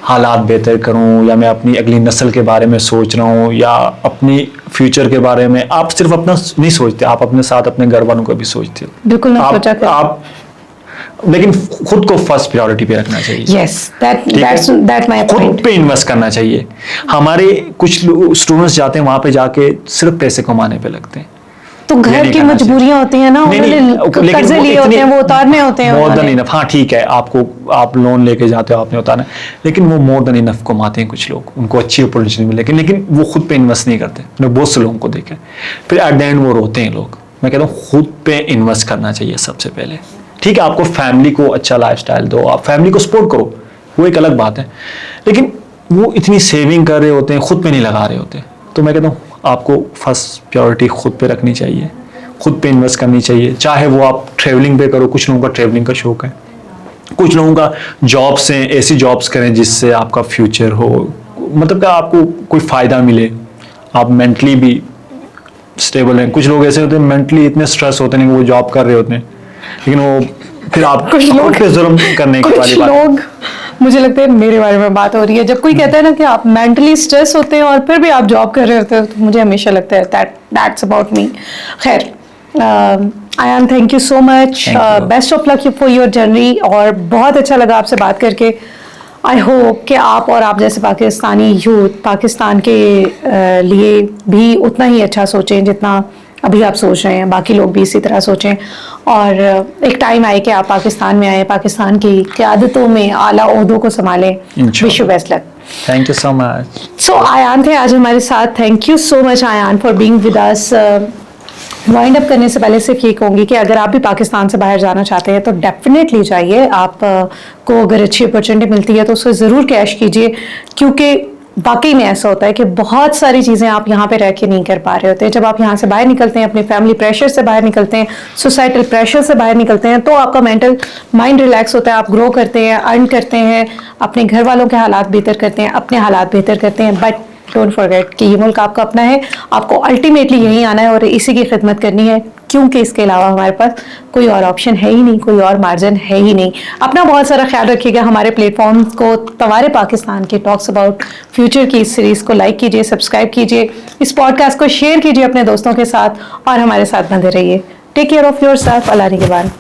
Speaker 1: हालात बेहतर करूं, या मैं अपनी अगली नस्ल के बारे में सोच रहा हूं, या अपनी फ्यूचर के बारे में। आप सिर्फ अपना नहीं सोचते, आप अपने साथ अपने घर वालों को भी सोचते हो।
Speaker 2: बिल्कुल ना सोचा कर।
Speaker 1: आप लेकिन खुद को फर्स्ट प्रायोरिटी पे रखना चाहिए।
Speaker 2: Yes, that my
Speaker 1: खुद
Speaker 2: point.
Speaker 1: पे इन्वेस्ट करना चाहिए। हमारे कुछ स्टूडेंट्स जाते हैं वहां पे, जाके सिर्फ पैसे कमाने पे लगते हैं।
Speaker 2: तो घर की मजबूरियां होती हैं ना, उन्होंने कर्जे लिए होते हैं, वो उतारने होते हैं।
Speaker 1: मोर देन इनफ, हाँ ठीक है, आप लोन लेके जाते हो, आपने उतारना, लेकिन वो मोर देन इनफ कमाते हैं कुछ लोग, उनको अच्छी अपॉर्चुनिटी मिले, लेकिन वो खुद पे इन्वेस्ट नहीं करते। मैंने बहुत से लोगों को देखा, फिर एट द एंड वो रोते हैं लोग। मैं कहता हूँ खुद पे इन्वेस्ट करना चाहिए सबसे पहले। ठीक है, आपको फैमिली को अच्छा लाइफस्टाइल दो, आप फैमिली को सपोर्ट करो, वो एक अलग बात है, लेकिन वो इतनी सेविंग कर रहे होते हैं, खुद पे नहीं लगा रहे होते। तो मैं कहता हूँ आपको फर्स्ट प्रायोरिटी खुद पे रखनी चाहिए, खुद पे इन्वेस्ट करनी चाहिए। चाहे वो आप ट्रैवलिंग पे करो, कुछ लोगों का ट्रैवलिंग का शौक है, कुछ लोगों का जॉब्स हैं, ऐसी जॉब्स करें जिससे आपका फ्यूचर हो, मतलब कि आपको कोई फ़ायदा मिले, आप मेंटली भी स्टेबल हैं। कुछ लोग ऐसे होते हैं मेंटली इतने स्ट्रेस होते हैं कि वो जॉब कर रहे होते हैं, लेकिन वो फिर आप
Speaker 2: कुछ लोग
Speaker 1: पे जुल्म करने की वाली बात।
Speaker 2: लोग, मुझे लगता है मेरे बारे में बात हो रही है, जब कोई कहता है ना कि आप मेंटली स्ट्रेस होते हैं और फिर भी आप जॉब कर रहे होते हैं, तो मुझे हमेशा लगता है दैट्स अबाउट मी। खैर, Ayaan, thank you so much, best of luck for your journey, और बहुत अच्छा लगा आपसे बात करके। आई होप कि आप और आप जैसे पाकिस्तानी यूथ पाकिस्तान के लिए भी उतना ही अच्छा सोचें जितना अभी आप सोच रहे हैं, बाकी लोग भी इसी तरह सोचें, और एक टाइम आए कि आप पाकिस्तान में आए, पाकिस्तान की क़यादतों में आला ओहदों को संभालें। Wish you best luck.
Speaker 1: Thank you so much.
Speaker 2: So Ayaan थे आज हमारे साथ। Thank you so much Ayaan for being with us. Wind up करने से पहले सिर्फ ये कहूँगी कि अगर आप भी पाकिस्तान से बाहर जाना चाहते हैं तो डेफिनेटली जाइए। आप को अगर अच्छी अपॉर्चुनिटी मिलती है तो उसे ज़रूर कैश कीजिए, क्योंकि वाकई में ऐसा होता है कि बहुत सारी चीज़ें आप यहाँ पे रह के नहीं कर पा रहे होते। जब आप यहाँ से बाहर निकलते हैं, अपने फैमिली प्रेशर से बाहर निकलते हैं, सोसाइटल प्रेशर से बाहर निकलते हैं, तो आपका मेंटल माइंड रिलैक्स होता है, आप ग्रो करते हैं, अर्न करते हैं, अपने घर वालों के हालात बेहतर करते हैं, अपने हालात बेहतर करते हैं। बट डोंट फॉरगेट कि ये मुल्क आपका अपना है, आपको अल्टीमेटली यहीं आना है और इसी की खिदमत करनी है, क्योंकि इसके अलावा हमारे पास कोई और ऑप्शन है ही नहीं, कोई और मार्जिन है ही नहीं। अपना बहुत सारा ख्याल रखिएगा। हमारे प्लेटफॉर्म को तवारे पाकिस्तान के टॉक्स अबाउट फ्यूचर की इस सीरीज़ को लाइक कीजिए, सब्सक्राइब कीजिए, इस पॉडकास्ट को शेयर कीजिए अपने दोस्तों के साथ, और हमारे साथ बंधे रहिए। Take care of yourself. Allah निगहबान।